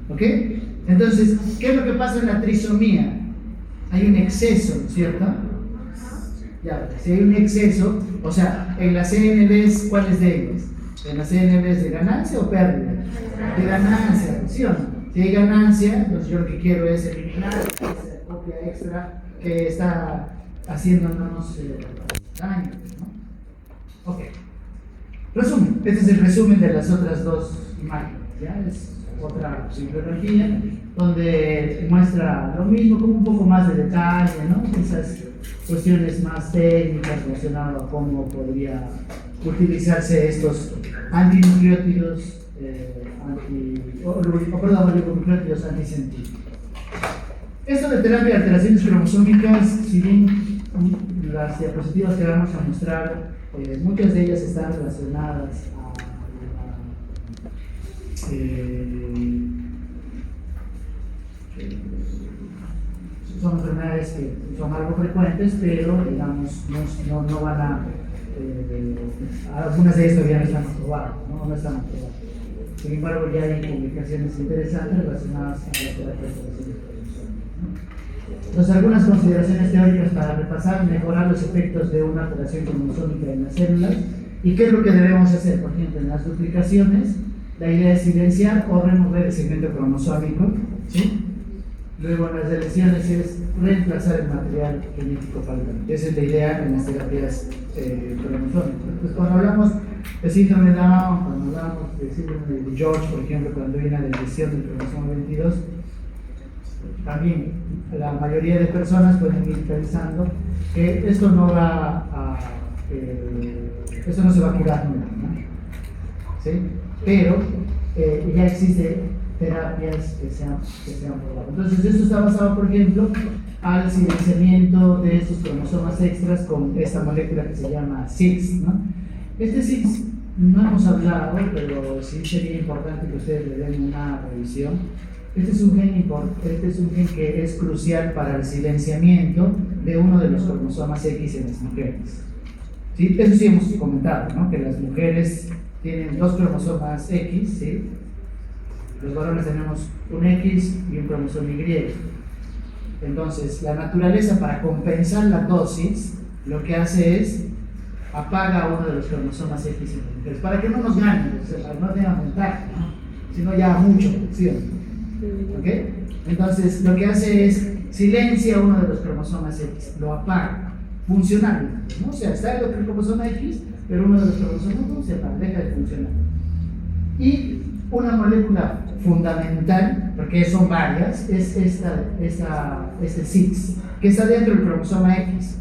Speaker 1: ¿Ok? Entonces, ¿qué es lo que pasa en la trisomía? Hay un exceso, ¿cierto? Ya, si hay un exceso, o sea, en las CNVs, ¿cuáles de ellas? ¿En las CNVs de ganancia o pérdida? De ganancia, ¿sí o no? Si hay ganancia, entonces yo lo que quiero es eliminar esa copia extra que está haciéndonos daño, ¿no? Ok. Resumen, este es el resumen de las otras dos imágenes, ¿ya? Es otra bibliografía donde muestra lo mismo con un poco más de detalle, ¿no? Esas cuestiones más técnicas relacionadas a cómo podría utilizarse estos antinucleótidos, oligonucleótidos antisentíficos. Esto de terapia de alteraciones cromosómicas, si bien las diapositivas que vamos a mostrar, muchas de ellas están relacionadas son enfermedades que son algo frecuentes, pero digamos no van a algunas de ellas todavía no están aprobadas, no están aprobadas. Sin embargo, ya hay publicaciones interesantes relacionadas a la terapia de alteraciones cromosómicas. Entonces, algunas consideraciones teóricas para repasar: mejorar los efectos de una alteración cromosómica en las células. ¿Y qué es lo que debemos hacer? Por ejemplo, en las duplicaciones, la idea es silenciar o remover el segmento cromosómico, ¿sí? Luego, en las deleciones es reemplazar el material genético faltante. Esa es la idea en las terapias cromosómicas. Entonces, cuando hablamos de síndrome Down, cuando hablamos de síndrome de George, por ejemplo, cuando hay una lesión del cromosoma 22, también la mayoría de personas pueden ir pensando que esto no se va a curar nunca, ¿no? ¿Sí? Pero ya existe terapias que se han probado. Entonces, esto está basado, por ejemplo, al silenciamiento de estos cromosomas extras con esta molécula que se llama CIX, ¿no? Este CIX no hemos hablado, pero sí sería importante que ustedes le den una revisión. Este es un gen que es crucial para el silenciamiento de uno de los cromosomas X en las mujeres. ¿Sí? Eso sí hemos comentado, ¿no? Que las mujeres tienen dos cromosomas X, ¿sí? Los varones tenemos un X y un cromosoma Y. Entonces, la naturaleza, para compensar la dosis, lo que hace es apaga uno de los cromosomas X en las mujeres, para que no nos ganen, o sea, para que no tengan ventaja, ¿no? Sino ya mucho producción. ¿Ok? Entonces, lo que hace es silencia uno de los cromosomas X, lo apaga, funcional, ¿no? O sea, está el cromosoma X, pero uno de los cromosomas no se apaga, deja de funcionar. Y una molécula fundamental, porque son varias, es este CIX, que está dentro del cromosoma X.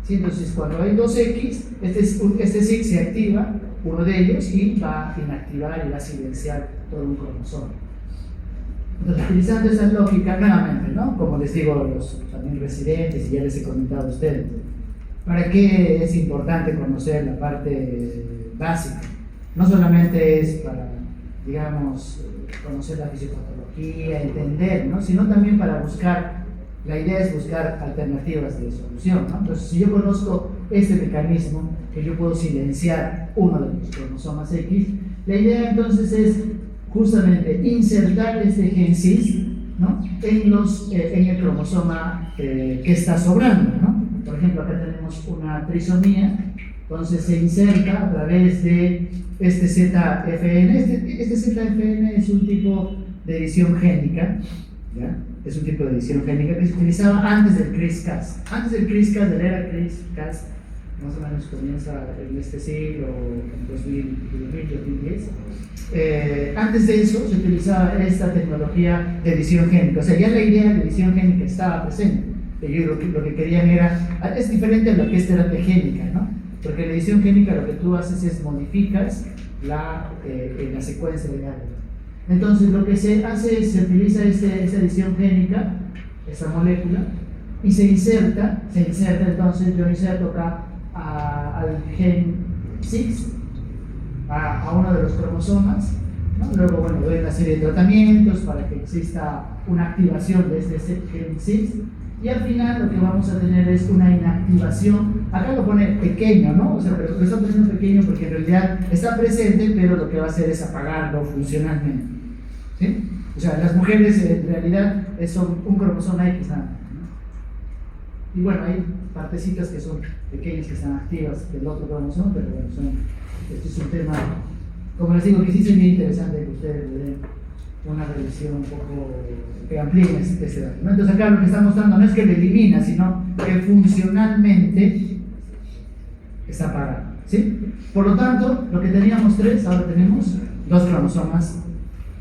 Speaker 1: ¿Sí? Entonces, cuando hay dos X, este CIX se activa, uno de ellos, y va a inactivar y va a silenciar todo un cromosoma. Entonces, utilizando esa lógica, nuevamente, ¿no? Como les digo, los también residentes, y ya les he comentado a ustedes, ¿para qué es importante conocer la parte básica? No solamente es para, digamos, conocer la fisiopatología, entender, ¿no? Sino también para buscar, la idea es buscar alternativas de solución, ¿no? Entonces, si yo conozco este mecanismo, que yo puedo silenciar uno de los cromosomas X, la idea entonces es justamente insertar este gen cis, ¿no? en el cromosoma que está sobrando, ¿no? Por ejemplo, acá tenemos una trisomía, entonces se inserta a través de este ZFN. Este ZFN es un tipo de edición génica, ¿ya? Es un tipo de edición génica que se utilizaba antes del CRISPR-Cas. Antes del CRISPR-Cas, de la era CRISPR-Cas, más o menos comienza en este siglo, en 2010. Antes de eso se utilizaba esta tecnología de edición génica. O sea, ya la idea de edición génica estaba presente. Ellos lo que querían era, es diferente a lo que es terapia génica, ¿no? Porque en la edición génica lo que tú haces es modificas la secuencia de ARN. Entonces lo que se hace es, se utiliza esta edición génica, esta molécula, y se inserta entonces yo inserto acá al gen 6, a uno de los cromosomas, ¿no? Luego, bueno, doy una serie de tratamientos para que exista una activación de este gen 6, Y al final lo que vamos a tener es una inactivación. Acá lo pone pequeño, ¿no? O sea, pero lo está poniendo pequeño porque en realidad está presente, pero lo que va a hacer es apagarlo funcionalmente. ¿Sí? O sea, las mujeres en realidad son un cromosoma X nada, ¿no? Y bueno, hay partecitas que son pequeñas que están activas del otro cromosoma, pero bueno, este es un tema, como les digo, que sí sería interesante que ustedes le den una revisión un poco que amplíen este dato, ¿no? Entonces acá lo que está mostrando no es que lo elimina, sino que funcionalmente está apagado, ¿sí? Por lo tanto, lo que teníamos 3, ahora tenemos 2 cromosomas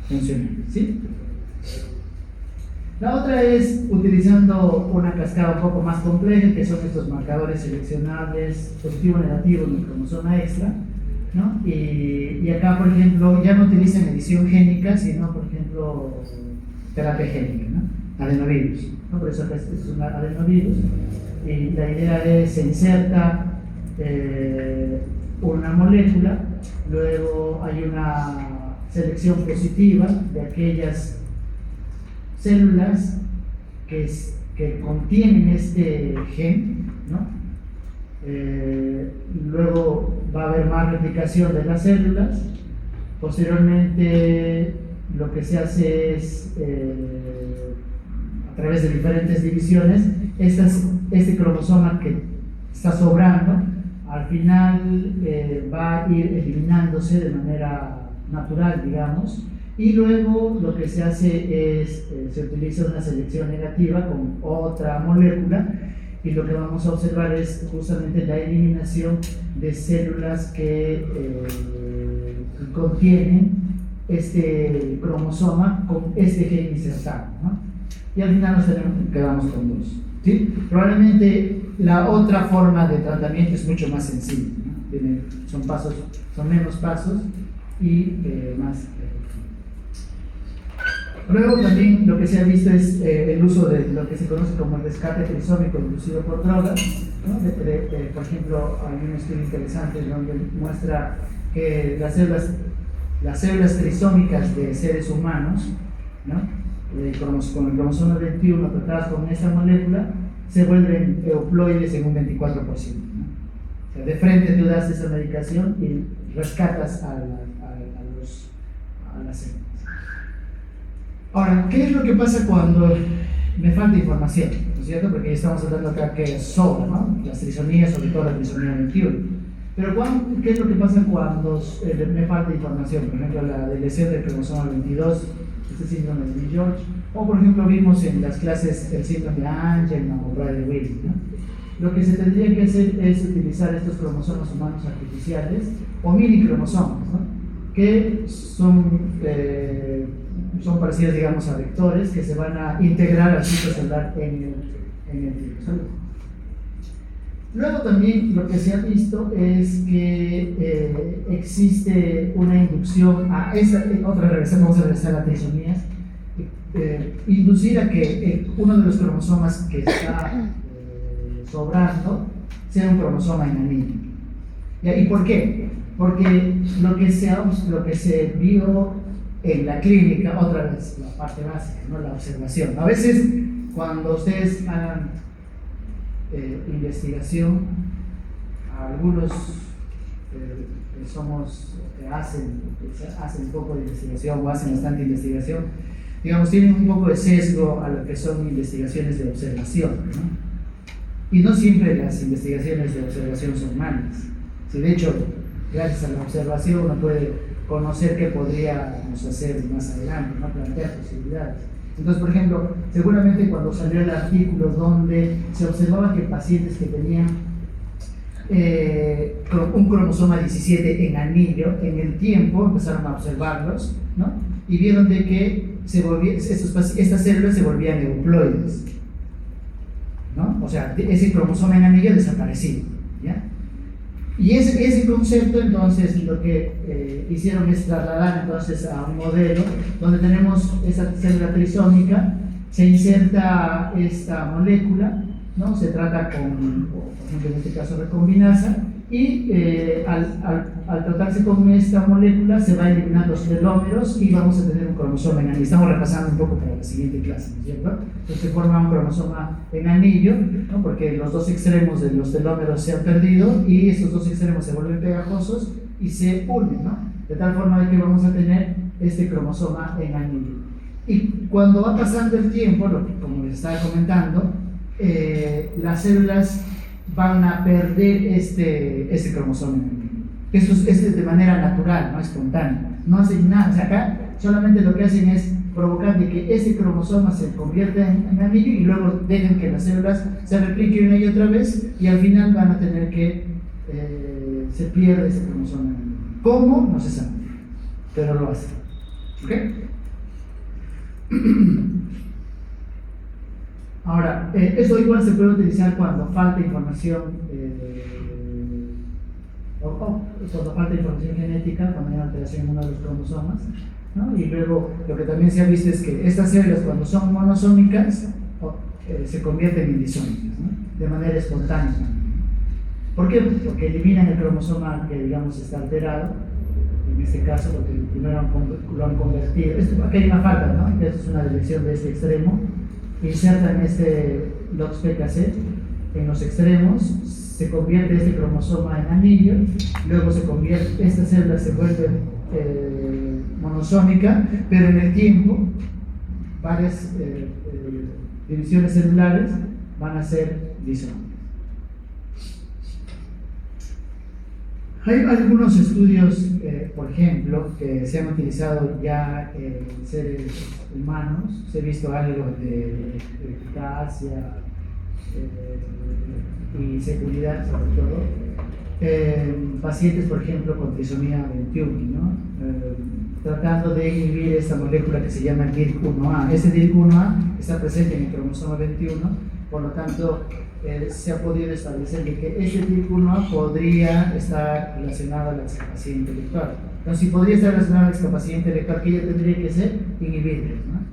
Speaker 1: funcionales, ¿sí? La otra es utilizando una cascada un poco más compleja, que son estos marcadores seleccionables positivo o negativo en el cromosoma extra, ¿no? Y acá, por ejemplo, ya no utilizan edición génica, sino, por ejemplo, terapia génica, ¿no? Adenovirus, ¿no? Por eso acá este es un adenovirus, y la idea es se inserta una molécula, luego hay una selección positiva de aquellas células que contienen este gen, ¿no? Luego va a haber más replicación de las células. Posteriormente lo que se hace es a través de diferentes divisiones este cromosoma que está sobrando al final va a ir eliminándose de manera natural, digamos, y luego lo que se hace es se utiliza una selección negativa con otra molécula. Y lo que vamos a observar es justamente la eliminación de células que contienen este cromosoma con este gen insertado, ¿no? Y al final nos quedamos con 2, ¿sí? Probablemente la otra forma de tratamiento es mucho más sencilla, ¿no? Son menos pasos y más. Luego también lo que se ha visto es el uso de lo que se conoce como el rescate trisómico inducido por drogas, ¿no? Por ejemplo, hay un estudio interesante donde muestra que las células trisómicas de seres humanos, ¿no? Con el cromosoma 21 tratadas con esta molécula se vuelven euploides en un 24%, ¿no? O sea, de frente tú das esa medicación y rescatas a las células. Ahora, ¿qué es lo que pasa cuando me falta información? ¿No es cierto? Porque estamos hablando acá que sobra, ¿no? Las trisomías, sobre todo la trisomía 21. Pero ¿qué es lo que pasa cuando me falta información? Por ejemplo, la deleción del cromosoma 22, este síndrome de Lee-George, o por ejemplo vimos en las clases el síndrome de Angelman o Prader-Willi, ¿no? Lo que se tendría que hacer es utilizar estos cromosomas humanos artificiales o mini cromosomas, ¿no? Que son parecidos, digamos, a vectores que se van a integrar al citocelular en el citosol. Luego también lo que se ha visto es que existe una inducción a vamos a regresar a trisomías, inducir a que uno de los cromosomas que está sobrando sea un cromosoma en anillo. ¿Y por qué? Porque lo que se vio en la clínica, otra vez, la parte básica, ¿no? La observación. A veces, cuando ustedes hagan investigación, algunos que hacen un poco de investigación o hacen bastante investigación, digamos, tienen un poco de sesgo a lo que son investigaciones de observación, ¿no? Y no siempre las investigaciones de observación son malas. Si de hecho, gracias a la observación uno puede conocer qué podríamos hacer más adelante, ¿no? Plantear posibilidades. Entonces, por ejemplo, seguramente cuando salió el artículo donde se observaba que pacientes que tenían un cromosoma 17 en anillo, en el tiempo empezaron a observarlos, ¿no? Y vieron de que estas células se volvían euploides, ¿no? O sea, ese cromosoma en anillo desapareció, ¿ya? Y ese concepto, entonces, lo que hicieron es trasladar entonces a un modelo donde tenemos esa célula trisómica, se inserta esta molécula, ¿no? Se trata con, por ejemplo, en este caso recombinasa, y al tratarse con esta molécula se va a eliminar los telómeros y vamos a tener un cromosoma en anillo. Estamos repasando un poco para la siguiente clase, ¿no es cierto? Entonces se forma un cromosoma en anillo, ¿no? Porque los dos extremos de los telómeros se han perdido y esos dos extremos se vuelven pegajosos y se unen, ¿no? De tal forma que vamos a tener este cromosoma en anillo. Y cuando va pasando el tiempo, como les estaba comentando, las células van a perder este cromosoma. Esto es de manera natural, no espontánea. No hacen nada. O sea, acá solamente lo que hacen es provocar de que ese cromosoma se convierta en anillo y luego dejen que las células se repliquen una y otra vez y al final van a tener que se pierde ese cromosoma. ¿Cómo? No se sabe, pero lo hacen. ¿Ok? Ahora, esto igual se puede utilizar cuando falta información cuando falta información genética, cuando hay alteración en uno de los cromosomas, ¿no? Y luego lo que también se ha visto es que estas células cuando son monosómicas se convierten en disómicas, ¿no? De manera espontánea. ¿Por qué? Porque eliminan el cromosoma que digamos está alterado, en este caso porque primero lo han convertido. Aquí hay una falta, ¿no? Esta es una deleción de este extremo. Insertan este LOXP-KC en los extremos, se convierte este cromosoma en anillo, luego esta célula se vuelve monosómica, pero en el tiempo varias divisiones celulares van a ser disómicas. Hay algunos estudios, por ejemplo, que se han utilizado ya en seres humanos. Se ha visto algo de eficacia y seguridad, sobre todo, pacientes, por ejemplo, con trisomía 21, ¿no? Tratando de inhibir esta molécula que se llama DIRC1A. Ese DIRC1A está presente en el cromosoma 21, por lo tanto, se ha podido establecer de que ese DIRC1A podría estar relacionado a la discapacidad intelectual. Entonces, si podría estar relacionado a la discapacidad intelectual, ¿qué tendría que ser? Inhibirlos, ¿no?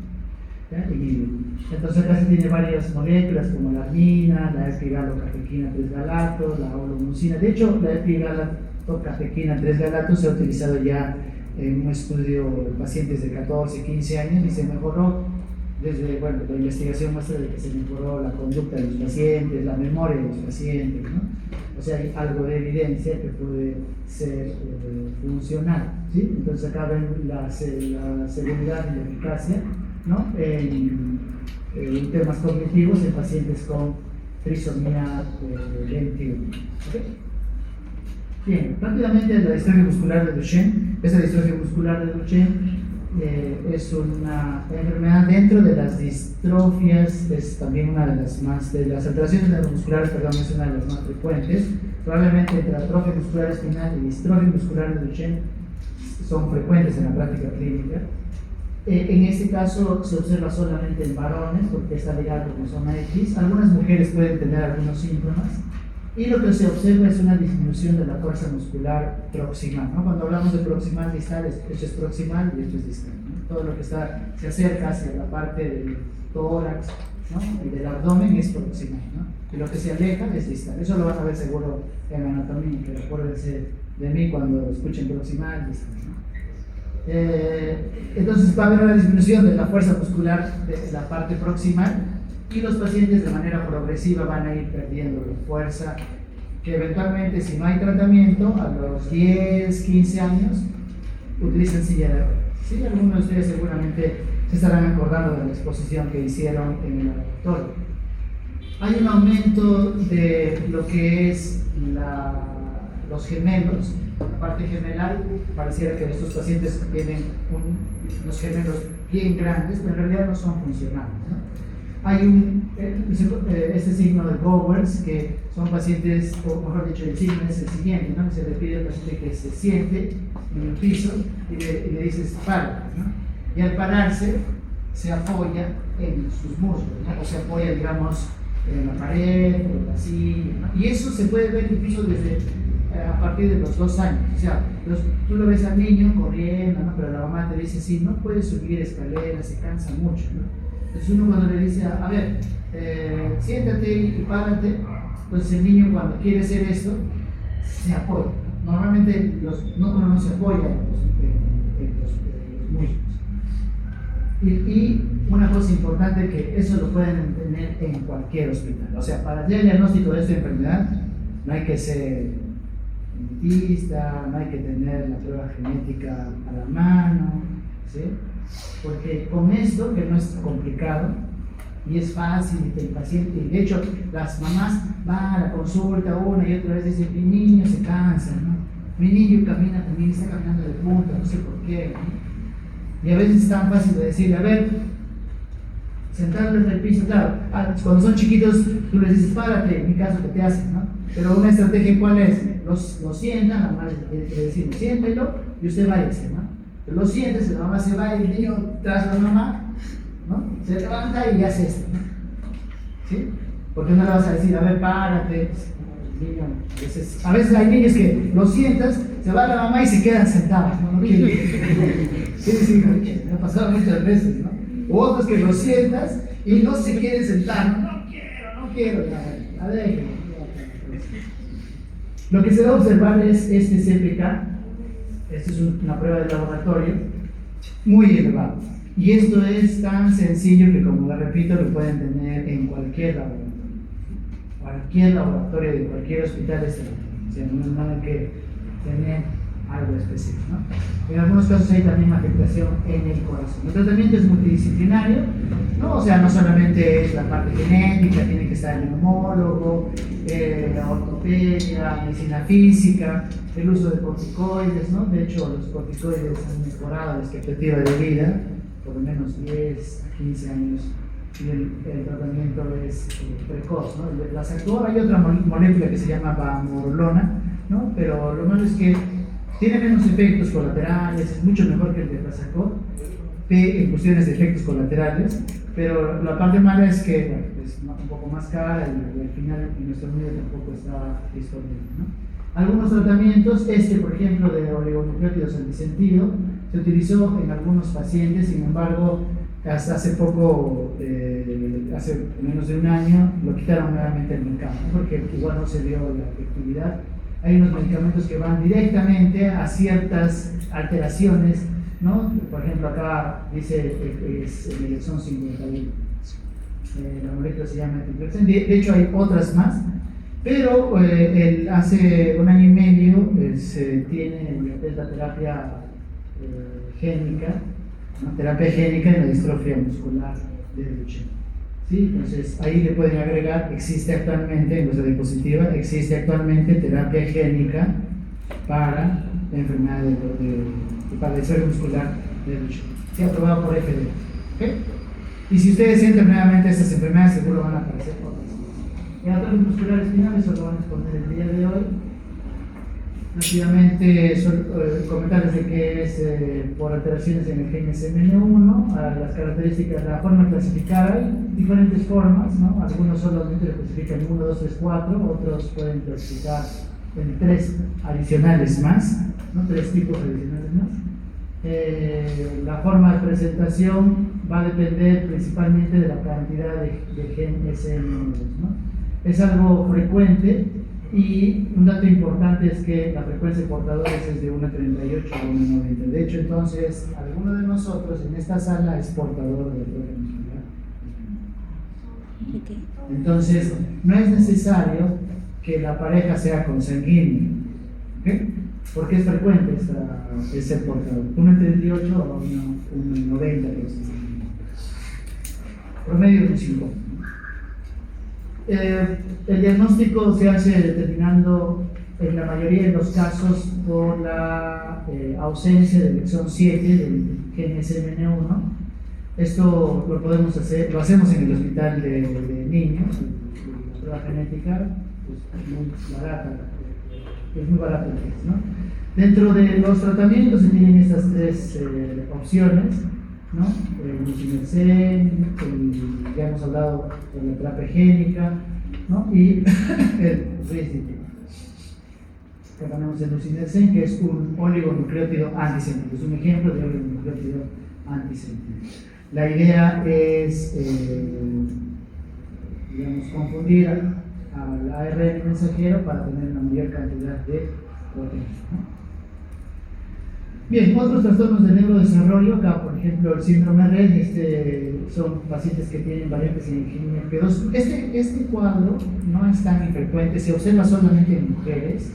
Speaker 1: Entonces, acá se tiene varias moléculas como la armina, la epigalocatequina 3-galato, la holomucina. De hecho, la epigalocatequina 3-galato se ha utilizado ya en un estudio de pacientes de 14, 15 años y se mejoró. La investigación muestra de que se mejoró la conducta de los pacientes, la memoria de los pacientes, ¿no? O sea, hay algo de evidencia que puede ser funcional, ¿sí? Entonces acá ven la seguridad y la eficacia, ¿no? En temas cognitivos en pacientes con trisomía 21. ¿Okay? Bien, rápidamente la distrofia muscular de Duchenne. Esta distrofia muscular de Duchenne es una enfermedad dentro de las distrofias, es también una de las más, de las alteraciones neuromusculares, perdón, es una de las más frecuentes. Probablemente entre atrofia muscular espinal y distrofia muscular de Duchenne son frecuentes en la práctica clínica. En este caso se observa solamente en varones porque está ligado a cromosoma X. Algunas mujeres pueden tener algunos síntomas. Y lo que se observa es una disminución de la fuerza muscular proximal, ¿no? Cuando hablamos de proximal distal, esto es proximal y esto es distal, ¿no? Todo lo que se acerca hacia la parte del tórax, ¿no? Y del abdomen es proximal, ¿no? Y lo que se aleja es distal. Eso lo van a ver seguro en anatomía, que recuérdense de mí cuando escuchen proximal, distal, ¿no? Entonces va a haber una disminución de la fuerza muscular de la parte proximal. Y los pacientes de manera progresiva van a ir perdiendo la fuerza, que eventualmente si no hay tratamiento, a los 10, 15 años, utilizan silla de ruedas. ¿Sí? Algunos de ustedes seguramente se estarán acordando de la exposición que hicieron en el laboratorio. Hay un aumento de lo que es los gemelos, la parte gemelar. Pareciera que estos pacientes tienen unos gemelos bien grandes, pero en realidad no son funcionales, ¿no? Hay este signo de Bowers, que son pacientes, o mejor dicho, el signo es el siguiente, ¿no? Se le pide al paciente que se siente en el piso y le dices para, ¿no? Y al pararse se apoya en sus muslos, ¿no? O se apoya, digamos, en la pared o en la silla, ¿no? Y eso se puede ver incluso desde a partir de los 2 años. O sea, tú lo ves al niño corriendo, ¿no? Pero la mamá te dice, sí, no puedes subir escaleras, se cansa mucho, ¿no? Entonces uno cuando le dice, a ver, siéntate y párate, entonces el niño cuando quiere hacer esto, se apoya. Normalmente uno no se apoya en los músculos. Y una cosa importante, que eso lo pueden tener en cualquier hospital. O sea, para hacer el diagnóstico de esta enfermedad no hay que ser genetista, no hay que tener la prueba genética a la mano, ¿sí? Porque con esto, que no es complicado y es fácil, el paciente, y de hecho las mamás van a la consulta una y otra vez y dicen: mi niño se cansa, ¿no? Mi niño camina también, está caminando de punta, no sé por qué, ¿no? Y a veces es tan fácil de decir: a ver, sentarlos en el piso, claro. Cuando son chiquitos, tú les dices: párate, en mi caso, que te hacen, ¿no? Pero una estrategia, ¿cuál es? Los sientan, la mamá le decimos: siéntelo y usted váyase, ¿no? Pero lo sientes, la mamá se va y el niño tras la mamá, ¿no? Se levanta y hace esto, ¿no? ¿Sí? Porque no le vas a decir: a ver, párate. Niño, a veces hay niños que los sientas, se va la mamá y se quedan sentados, ¿no? Sí, me ha pasado muchas veces, ¿no? O otros que los sientas y no se quieren sentar, no quiero, la dejen. Lo que se va a observar es este CPK, esta es una prueba de laboratorio muy elevado. Y esto es tan sencillo que, como lo repito, lo pueden tener en cualquier laboratorio. Cualquier laboratorio de cualquier hospital es o sea, no es nada que tener algo específico, ¿no? En algunos casos hay también afectación en el corazón. El tratamiento es multidisciplinario, ¿no? O sea, no solamente es la parte genética, tiene que estar el neumólogo, la ortopedia, medicina física, el uso de corticoides, ¿no? De hecho, los corticoides han mejorado la expectativa de vida por lo menos 10 a 15 años. Y el tratamiento es precoz, ¿no? El Plazacor, hay otra molécula que se llama vamorolona, ¿no? Pero lo malo es que tiene menos efectos colaterales, es mucho mejor que el de Plazacor en cuestiones de efectos colaterales, pero la parte mala es que, bueno, es un poco más cara y al final en nuestro medio tampoco está disponible, ¿no? Algunos tratamientos, por ejemplo, de oligonucleótidos antisentido, se utilizó en algunos pacientes, sin embargo, hasta hace poco, hace menos de un año, lo quitaron nuevamente del mercado, ¿no? Porque igual no se dio la efectividad. Hay unos medicamentos que van directamente a ciertas alteraciones, ¿no? Por ejemplo, acá dice es el exón 51. La molécula se llama etiplexen. De hecho, hay otras más, pero hace un año y medio se tiene la terapia génica, ¿no? Terapia génica en la distrofia muscular de Duchenne. ¿Sí? Entonces ahí le pueden agregar, existe actualmente en nuestra diapositiva, existe actualmente terapia génica para la enfermedad para la distrofia muscular de Duchenne. Se ha aprobado por FDA. ¿Okay? Y si ustedes sienten nuevamente estas enfermedades, seguro van a aparecer otras. Y atrofias musculares espinales, eso lo van a exponer el día de hoy. Rápidamente comentarles de que es por alteraciones en el gen SMN1, a las características, la forma clasificada, hay diferentes formas, ¿no? Algunos solamente lo clasifican en 1, 2, 3, 4, otros pueden clasificar en 3 adicionales más, ¿no? 3 tipos adicionales más. La forma de presentación va a depender principalmente de la cantidad de gen SMN1, ¿no? Es algo frecuente. Y un dato importante es que la frecuencia de portadores es de 1,38 a 1,90. De hecho, entonces, alguno de nosotros en esta sala es portador de atrofia muscular. Entonces, no es necesario que la pareja sea consanguínea, ¿okay? Porque es frecuente ser portador. 1,38 a 1,90. Promedio de un 5. El diagnóstico se hace determinando en la mayoría de los casos por la ausencia del exón 7 del gen SMN1. Esto lo podemos hacer, lo hacemos en el hospital de niños. La prueba genética es muy barata, ¿no? Dentro de los tratamientos se tienen estas 3 opciones, ¿no? El nusinersen, ya hemos hablado de la terapia génica, ¿no? Y el Risdiplam. Acá tenemos el nusinersen, que es un oligonucleótido antisentido, es un ejemplo de oligonucleótido antisentido. La idea es, digamos, confundir al ARN mensajero para tener una mayor cantidad de proteínas, ¿no? Bien, otros trastornos del neurodesarrollo, acá por ejemplo el síndrome Rett, son pacientes que tienen variantes en GNP2. Este cuadro no es tan infrecuente, se observa solamente en mujeres,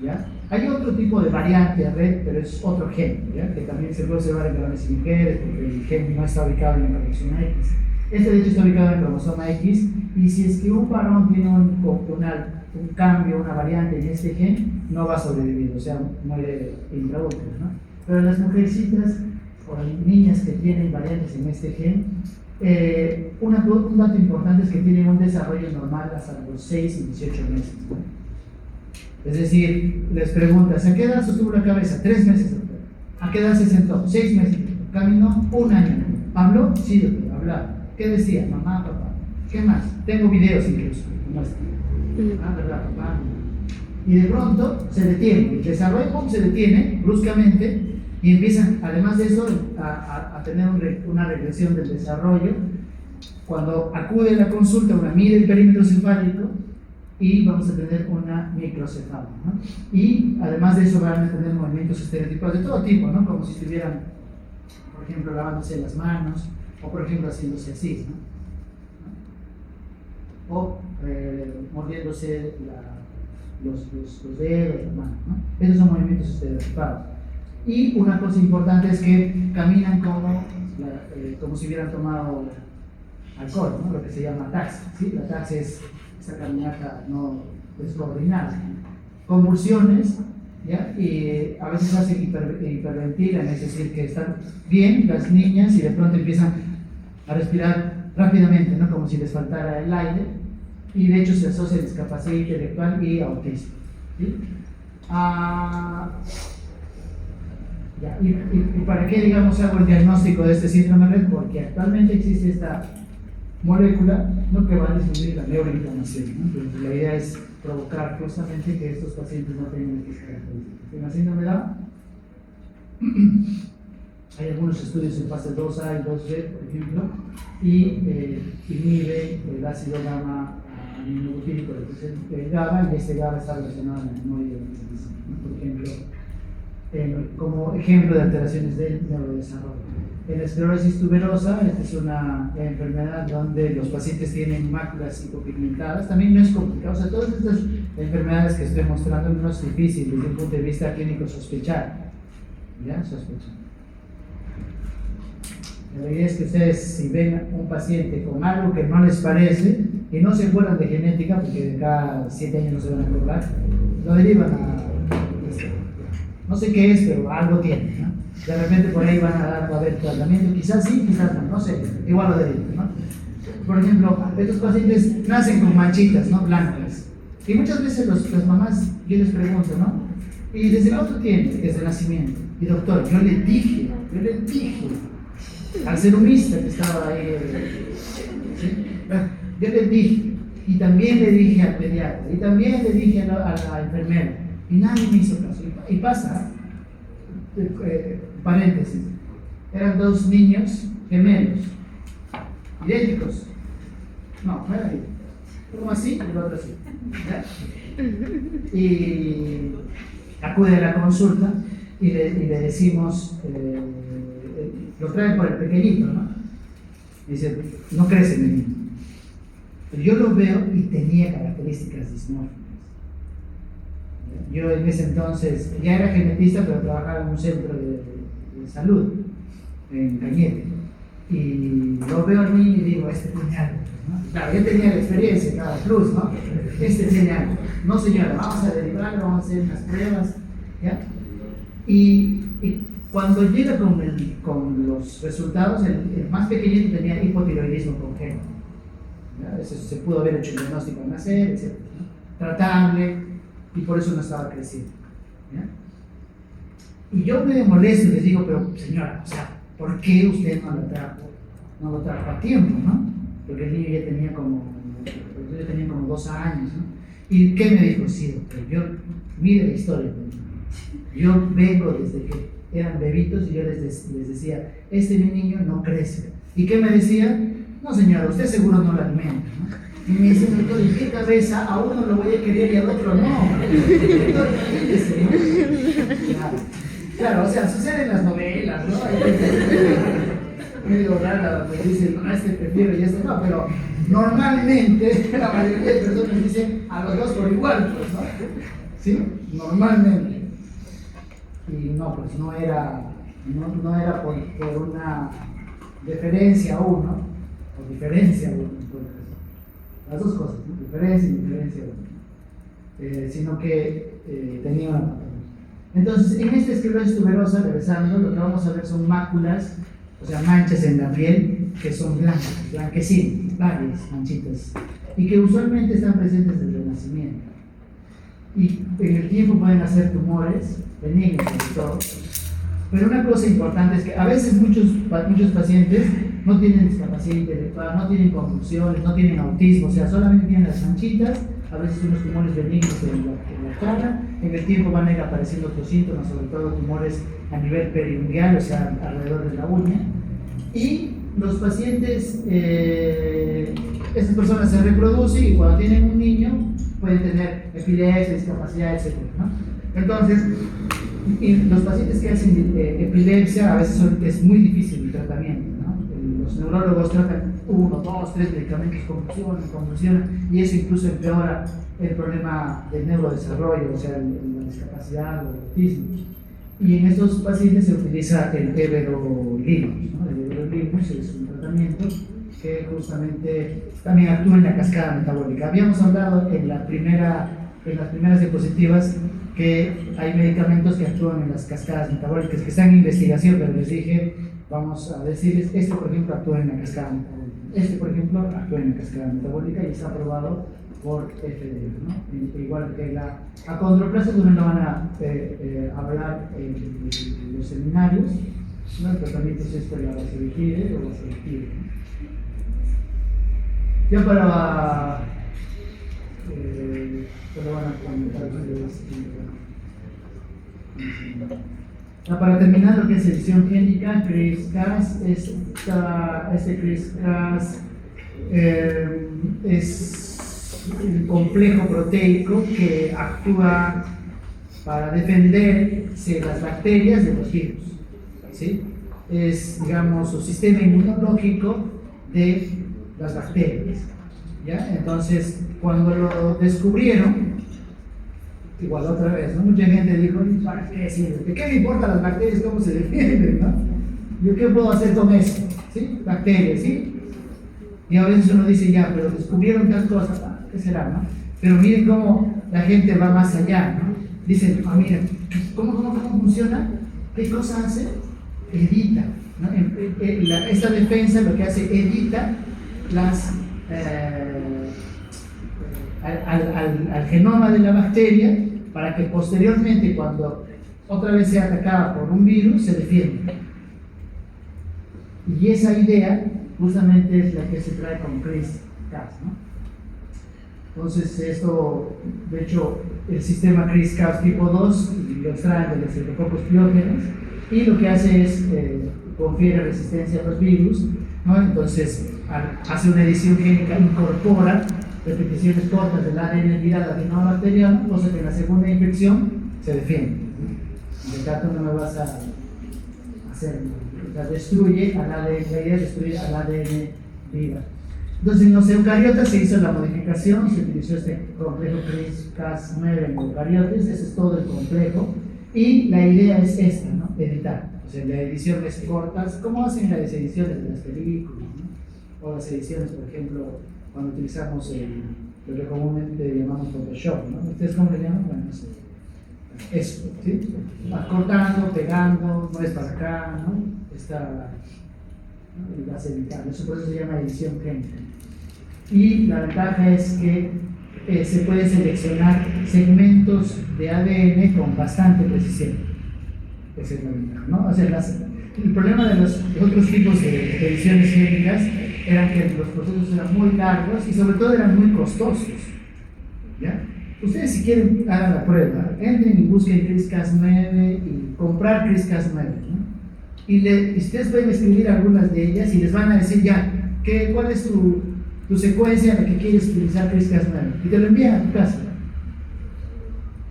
Speaker 1: ¿ya? Hay otro tipo de variante Rett, pero es otro gen, ¿ya? Que también se puede observar en varones y mujeres, porque el gen no está ubicado en la cromosoma X. Este de hecho está ubicado en el cromosoma X, y si es que un varón tiene un cambio, una variante en este gen, no va a sobrevivir, o sea, muere intraútero, ¿no? Pero las mujercitas o niñas que tienen variantes en este gen, un dato importante es que tienen un desarrollo normal hasta los 6 y 18 meses, ¿no? Es decir, les preguntas, ¿a qué edad sostuvo la cabeza? 3 meses, doctor. ¿A qué edad se sentó? 6 meses, doctor. ¿Caminó? 1 año. ¿Habló? Sí, doctor, hablaba. ¿Qué decía? Mamá, papá. ¿Qué más? Tengo videos incluso. Ah, ¿verdad, papá? Y de pronto se detiene, el desarrollo se detiene bruscamente y empiezan, además de eso, a tener una regresión del desarrollo. Cuando acude a la consulta, una mide el perímetro cefálico y vamos a tener una microcefalia, ¿no? Y además de eso van a tener movimientos estereotipados de todo tipo, ¿no? Como si estuvieran, por ejemplo, lavándose las manos o por ejemplo haciéndose así, ¿no? O mordiéndose los dedos, la mano, ¿no? Esos son movimientos estereotipados. Y una cosa importante es que caminan como si hubieran tomado alcohol, ¿no? Lo que se llama ataxia, ¿sí? La ataxia es esa caminata no descoordinada. Convulsiones, ¿ya? Y a veces hacen hiperventilan, es decir, que están bien las niñas y de pronto empiezan a respirar rápidamente, ¿no? Como si les faltara el aire, y de hecho se asocia a discapacidad intelectual y autismo, ¿sí? ¿Y para qué, digamos, hago el diagnóstico de este síndrome Rett? Porque actualmente existe esta molécula, ¿no?, que va a disminuir la neuroinflamación, ¿no? Entonces, la idea es provocar justamente que estos pacientes no tengan estas características. En la síndrome Down hay algunos estudios en fase 2A y 2B, por ejemplo, y inhibe el ácido gamma aminobutírico de GABA, y este GABA está relacionado a la memoria y la memoria, ¿no? Por ejemplo, como ejemplo de alteraciones del neurodesarrollo. En la esclerosis tuberosa, esta es una enfermedad donde los pacientes tienen máculas hipopigmentadas, también no es complicado, o sea, todas estas enfermedades que estoy mostrando no es difícil desde un punto de vista clínico sospechar, ¿ya? Sospechar. La idea es que ustedes, si ven un paciente con algo que no les parece, y no se acuerdan de genética, porque de cada 7 años no se van a acordar, lo derivan a no sé qué es, pero algo tiene, ¿no? De repente por ahí va a haber tratamiento, quizás sí, quizás no, no sé, igual lo derivan, ¿no? Por ejemplo, estos pacientes nacen con manchitas, ¿no?, blancas, y muchas veces las mamás, yo les pregunto, ¿no?, ¿y desde cuánto tiene? Desde nacimiento. Y doctor, yo le dije al serumista que estaba ahí, ¿sí?, yo le dije, y también le dije al pediatra, y también le dije a la enfermera, y nadie me hizo caso. Y pasa, paréntesis, eran 2 niños gemelos, idénticos. No era idéntico. Uno así y el otro así, ¿ya? Y acude a la consulta y le decimos, lo traen por el pequeñito, ¿no? Dice, no crece el niño. Pero yo lo veo y tenía características dismórficas. Yo en ese entonces ya era genetista, pero trabajaba en un centro de salud en Cañete, y lo veo al niño y digo, este tiene algo, ¿no? Claro, yo tenía la experiencia, cada plus, ¿no? Este tiene algo. No, señora, vamos a derivarlo, vamos a hacer unas pruebas, ¿ya? Y cuando llega con los resultados, el más pequeñito tenía hipotiroidismo congénito, ¿ya? Eso se pudo haber hecho el diagnóstico al nacer, etc., ¿no? Tratable, y por eso no estaba creciendo, ¿ya? Y yo me molesto y les digo, pero señora, o sea, ¿por qué usted no lo trajo a tiempo, no? Porque el niño ya tenía como 2 años, ¿no? ¿Y qué me dijo? Sí, doctor, mire la historia, yo vengo desde que eran bebitos y yo les decía, mi niño no crece. ¿Y qué me decía? No, señora, usted seguro no lo alimenta, ¿no? Y me dice, doctor, ¿en qué cabeza a uno lo voy a querer y al otro no? Doctor, imagínese, ¿no? Claro, o sea, sucede en las novelas, ¿no? Medio rara, me dicen, no, este prefiero y este no, pero normalmente la mayoría de personas dicen a los dos por igual, pues, ¿no? ¿Sí? Normalmente. Y no, pues no era por una deferencia a uno, o diferencia a uno, las dos cosas, ¿no? Diferencia y diferencia a uno, sino que tenía una patología. Entonces, en esta esclerosis tuberosa, regresando, lo que vamos a ver son máculas, o sea, manchas en la piel que son blancas, blanquecinas, varias manchitas, y que usualmente están presentes desde el nacimiento. Y en el tiempo pueden hacer tumores, benignos sobre todo. Pero una cosa importante es que a veces muchos pacientes no tienen discapacidad intelectual, no tienen convulsiones, no tienen autismo, o sea, solamente tienen las manchitas, a veces unos tumores benignos en la cara. En el tiempo van a ir apareciendo otros síntomas, sobre todo tumores a nivel periungual, o sea, alrededor de la uña. Y los pacientes, estas personas se reproducen y cuando tienen un niño pueden tener epilepsia, discapacidad, etc., ¿no? Entonces, los pacientes que hacen epilepsia a veces es muy difícil el tratamiento, ¿no? Los neurólogos tratan 1, 2, 3 medicamentos, convulsionan, y eso incluso empeora el problema del neurodesarrollo, o sea, la discapacidad o el autismo. Y en estos pacientes se utiliza el everolimus, ¿no? El everolimus es un tratamiento que justamente también actúa en la cascada metabólica. Habíamos hablado en las primeras diapositivas que hay medicamentos que actúan en las cascadas metabólicas, que están en investigación, pero les dije, vamos a decirles, este por ejemplo actúa en la cascada metabólica, este por ejemplo actúa en la cascada metabólica y está aprobado por FDA, ¿no? Igual que la acondroplasia, no lo van a hablar en los seminarios, ¿no? El tratamiento es esto, la vasoligide o vasoligide. Ya para van a comentar ustedes. Para terminar lo que es edición génica, CRISPR-Cas, este CRISPR-Cas es un complejo proteico que actúa para defenderse las bacterias de los virus, ¿sí? Es, digamos, su sistema inmunológico de las bacterias, ¿ya? Entonces, cuando lo descubrieron, igual otra vez, ¿no? Mucha gente dijo, ¿para qué sirve? ¿De qué me importan las bacterias? ¿Cómo se defienden? ¿No? ¿Yo qué puedo hacer con eso? ¿Sí? Bacterias, ¿sí? Y a veces uno dice, ya, pero descubrieron tal cosa, ¿qué será? ¿No? Pero miren cómo la gente va más allá, ¿no? Dicen, miren, ¿cómo funciona? ¿Qué cosa hace? Edita, ¿no? Esta defensa lo que hace, edita al genoma de la bacteria para que posteriormente, cuando otra vez sea atacada por un virus, se defienda. Y esa idea justamente es la que se trae con CRISPR-Cas, ¿no? Entonces, esto, de hecho, el sistema CRISPR-Cas tipo 2 lo extraen de los Streptococcus pyogenes y lo que hace es confiere resistencia a los virus, ¿no? Entonces, hace una edición génica, incorpora repeticiones cortas del ADN viral al genoma bacteriano, cosa que en la segunda infección se defiende, ¿no? De tanto no me vas a hacer, o sea, destruye al ADN, la idea es destruir al ADN viral. Entonces, en los eucariotas se hizo la modificación, se utilizó este complejo CRISPR-Cas9 en eucariotes, ese es todo el complejo, y la idea es esta, ¿no? Editar. O sea, la edición es cortas, como hacen las ediciones de las películas, ¿no? O las ediciones, por ejemplo, cuando utilizamos lo que comúnmente llamamos Photoshop, ¿no? ¿Ustedes cómo le llaman? Bueno, no sé. Eso, ¿sí? Vas cortando, pegando, no es para acá, ¿no? Está, ¿no? Y vas editando. Eso por eso se llama edición génica. Y la ventaja es que se puede seleccionar segmentos de ADN con bastante precisión. Esa es la ventaja, ¿no? O sea, el problema de los otros tipos de ediciones génicas eran que los procesos eran muy largos y sobre todo eran muy costosos, ¿ya? Ustedes, si quieren, hagan la prueba, entren y busquen CRISPR-Cas9 y comprar CRISPR-Cas9, ¿no? Y ustedes pueden escribir algunas de ellas y les van a decir ya, ¿cuál es tu tu secuencia en la que quieres utilizar CRISPR-Cas9 y te lo envían a tu casa.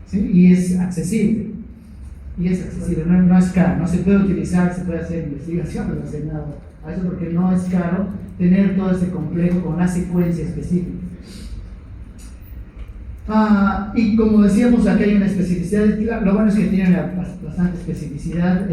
Speaker 1: ¿Sí? Y es accesible. No es caro, no se puede utilizar, se puede hacer investigación relacionada a eso porque no es caro tener todo ese complejo con la secuencia específica. Y como decíamos, aquí hay una especificidad, lo bueno es que tienen bastante especificidad,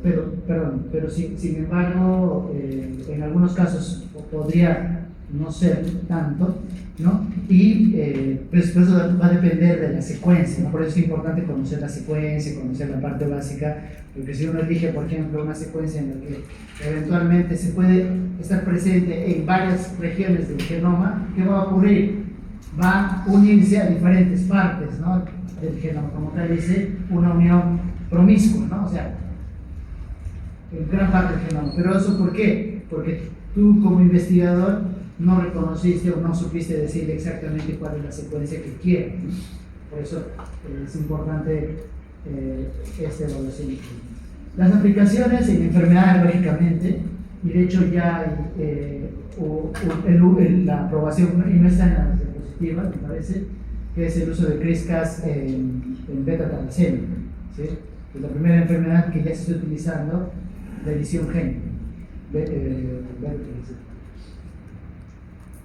Speaker 1: pero sin embargo, en algunos casos podría no ser tanto, ¿no? Y pues eso va a depender de la secuencia, ¿no? Por eso es importante conocer la secuencia, conocer la parte básica, porque si uno elige, por ejemplo, una secuencia en la que eventualmente se puede estar presente en varias regiones del genoma, ¿qué va a ocurrir? Va a unirse a diferentes partes, ¿no? Del genoma, como tal dice, una unión promiscua, ¿no? O sea, en gran parte del genoma. ¿Pero eso por qué? Porque tú como investigador no reconociste o no supiste decirle exactamente cuál es la secuencia que quieres, ¿no? Por eso es importante esta evaluación. Las aplicaciones en enfermedades, lógicamente, y de hecho ya hay la aprobación, y no está en la diapositiva, me parece, que es el uso de CRISPR-Cas en beta-talasemia, ¿sí? Es la primera enfermedad que ya se está utilizando de edición génica.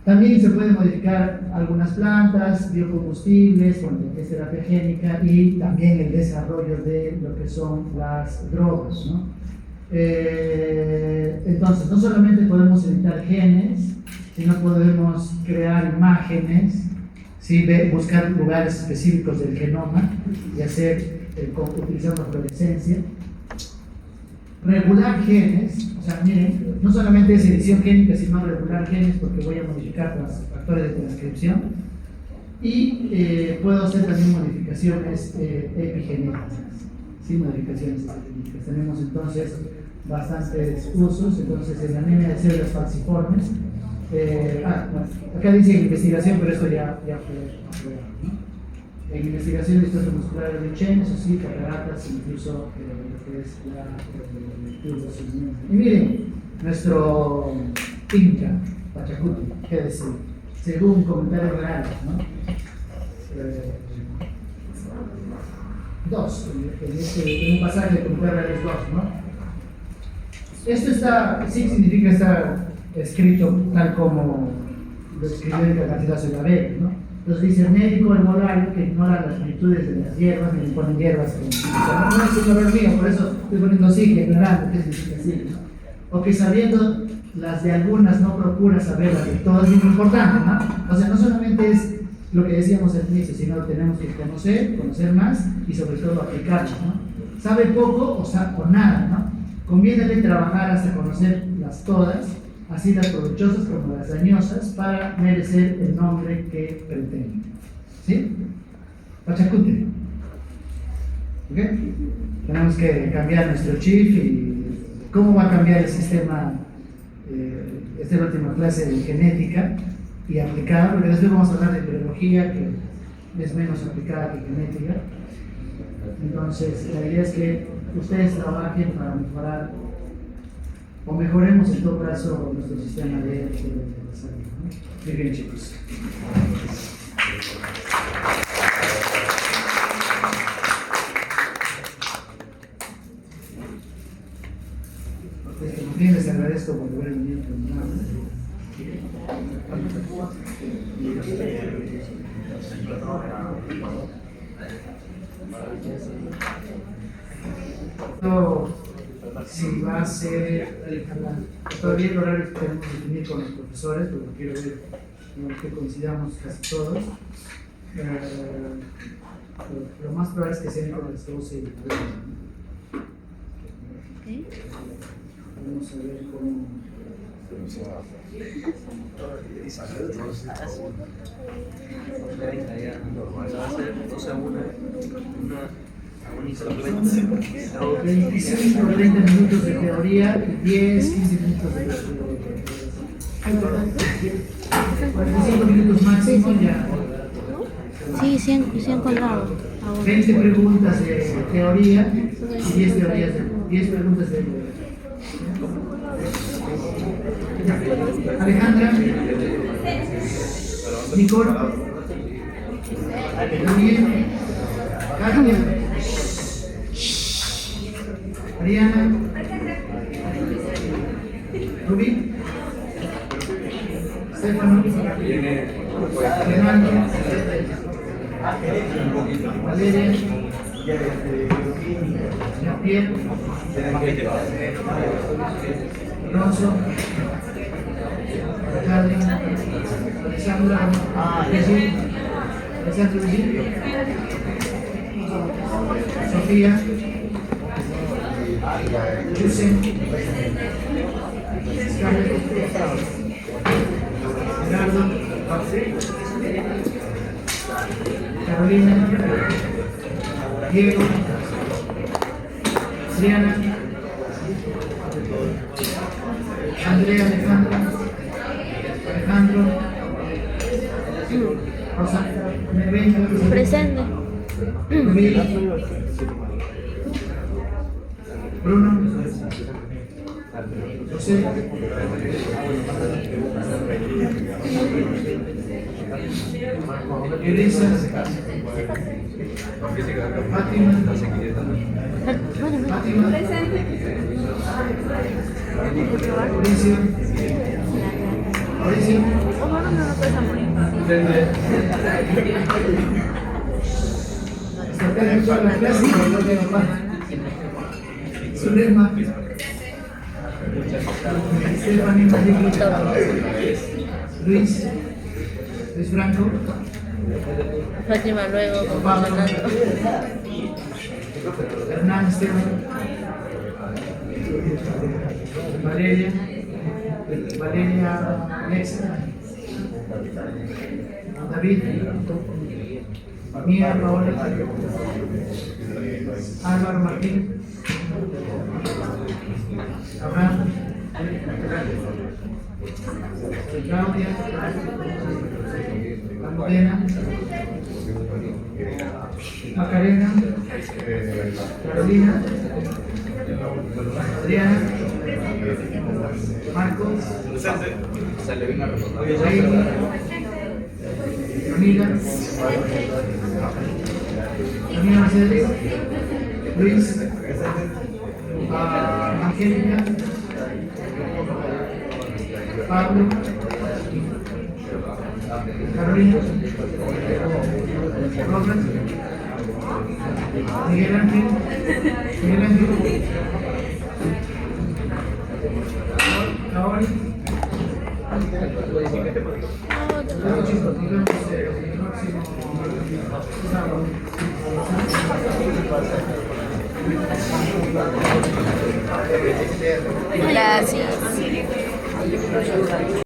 Speaker 1: También se pueden modificar algunas plantas, biocombustibles, bueno, lo que es terapia génica y también el desarrollo de lo que son las drogas, ¿no? Entonces, no solamente podemos editar genes, sino podemos crear imágenes, ¿sí? Buscar lugares específicos del genoma y hacer, utilizando fluorescencia. Regular genes, o sea, miren, no solamente es edición génica, sino regular genes porque voy a modificar los factores de transcripción y puedo hacer también modificaciones epigenéticas, ¿sí? Modificaciones epigenéticas. Tenemos entonces bastantes usos, entonces en la anemia de células falciformes, bueno, acá dice investigación, pero esto ya fue aprobado, ¿no? En investigación de distrofia muscular de Duchenne, eso sí, cataratas, incluso lo que es la tuberculosis. Y miren, nuestro Inca, Pachacuti, qué decir, según comentarios reales, ¿no? Dos, en un pasaje de comentarios reales dos, ¿no? Esto está, sí significa estar escrito tal como lo escribió el Garcilaso de la Vega, ¿no? Entonces dice: el médico herbolario que ignora las virtudes de las hierbas, me le ponen hierbas con... No es un error mío, por eso estoy poniendo así, que aclarando qué significa así, ¿no? O que sabiendo las de algunas no procura saber las de todas, es muy importante, ¿no? O sea, no solamente es lo que decíamos al inicio, sino tenemos que conocer más y sobre todo aplicarlo, ¿no? Sabe poco o nada, ¿no? Conviene trabajar hasta conocerlas todas, así las provechosas como las dañosas, para merecer el nombre que pretenden. ¿Sí? Pachacute. ¿Ok? Tenemos que cambiar nuestro chip y cómo va a cambiar el sistema. Esta es la última clase de genética y aplicada, porque después vamos a hablar de biología, que es menos aplicada que genética. Entonces, la idea es que ustedes trabajen para mejorar, o mejoremos en todo caso nuestro sistema de salud, ¿no? Muy bien, chicos. Como bien, les agradezco por haber venido. Si va a ser todavía el horario que tenemos que definir con los profesores, porque quiero ver que coincidamos casi todos. Lo más probable es que sea con las 12 y 30. Okay. Vamos a ver cómo. Una 25 o 30 minutos de teoría y 10, 15 minutos de 45 minutos máximo ya.
Speaker 2: Sí, 100 colgados.
Speaker 1: 20 preguntas de teoría y 10 preguntas de Alejandra, Nicole, Daniel, Katia, Ariana, Rubí, Stefano, Leonardo, Valeria, Jean-Pierre, Alonso, Charlie, Alexandra, Regine, Alexandra Regine, Sofía, Yusen, Scarlett, Gerardo, Carolina, Diego, Adriana, Andrea, Alejandro, Rosa,
Speaker 2: Presente.
Speaker 1: Bruno, José, Elisa, Fátima, Mauricio, Zulema, Stephanie, Luis Franco,
Speaker 2: Fátima luego con
Speaker 1: Pablo,
Speaker 2: Fernando.
Speaker 1: Hernán Esteban, Valeria, Alexa, David, Mía, Paola, Álvaro Martín, Abraham, Claudia, Almudena, Macarena, Carolina, Adriana, Marcos, Heidi, Camila, Mercedes, Luis, Angélica, Pablo, Carolina, Robert, Miguel Ángel, Kaori.
Speaker 2: Gracias.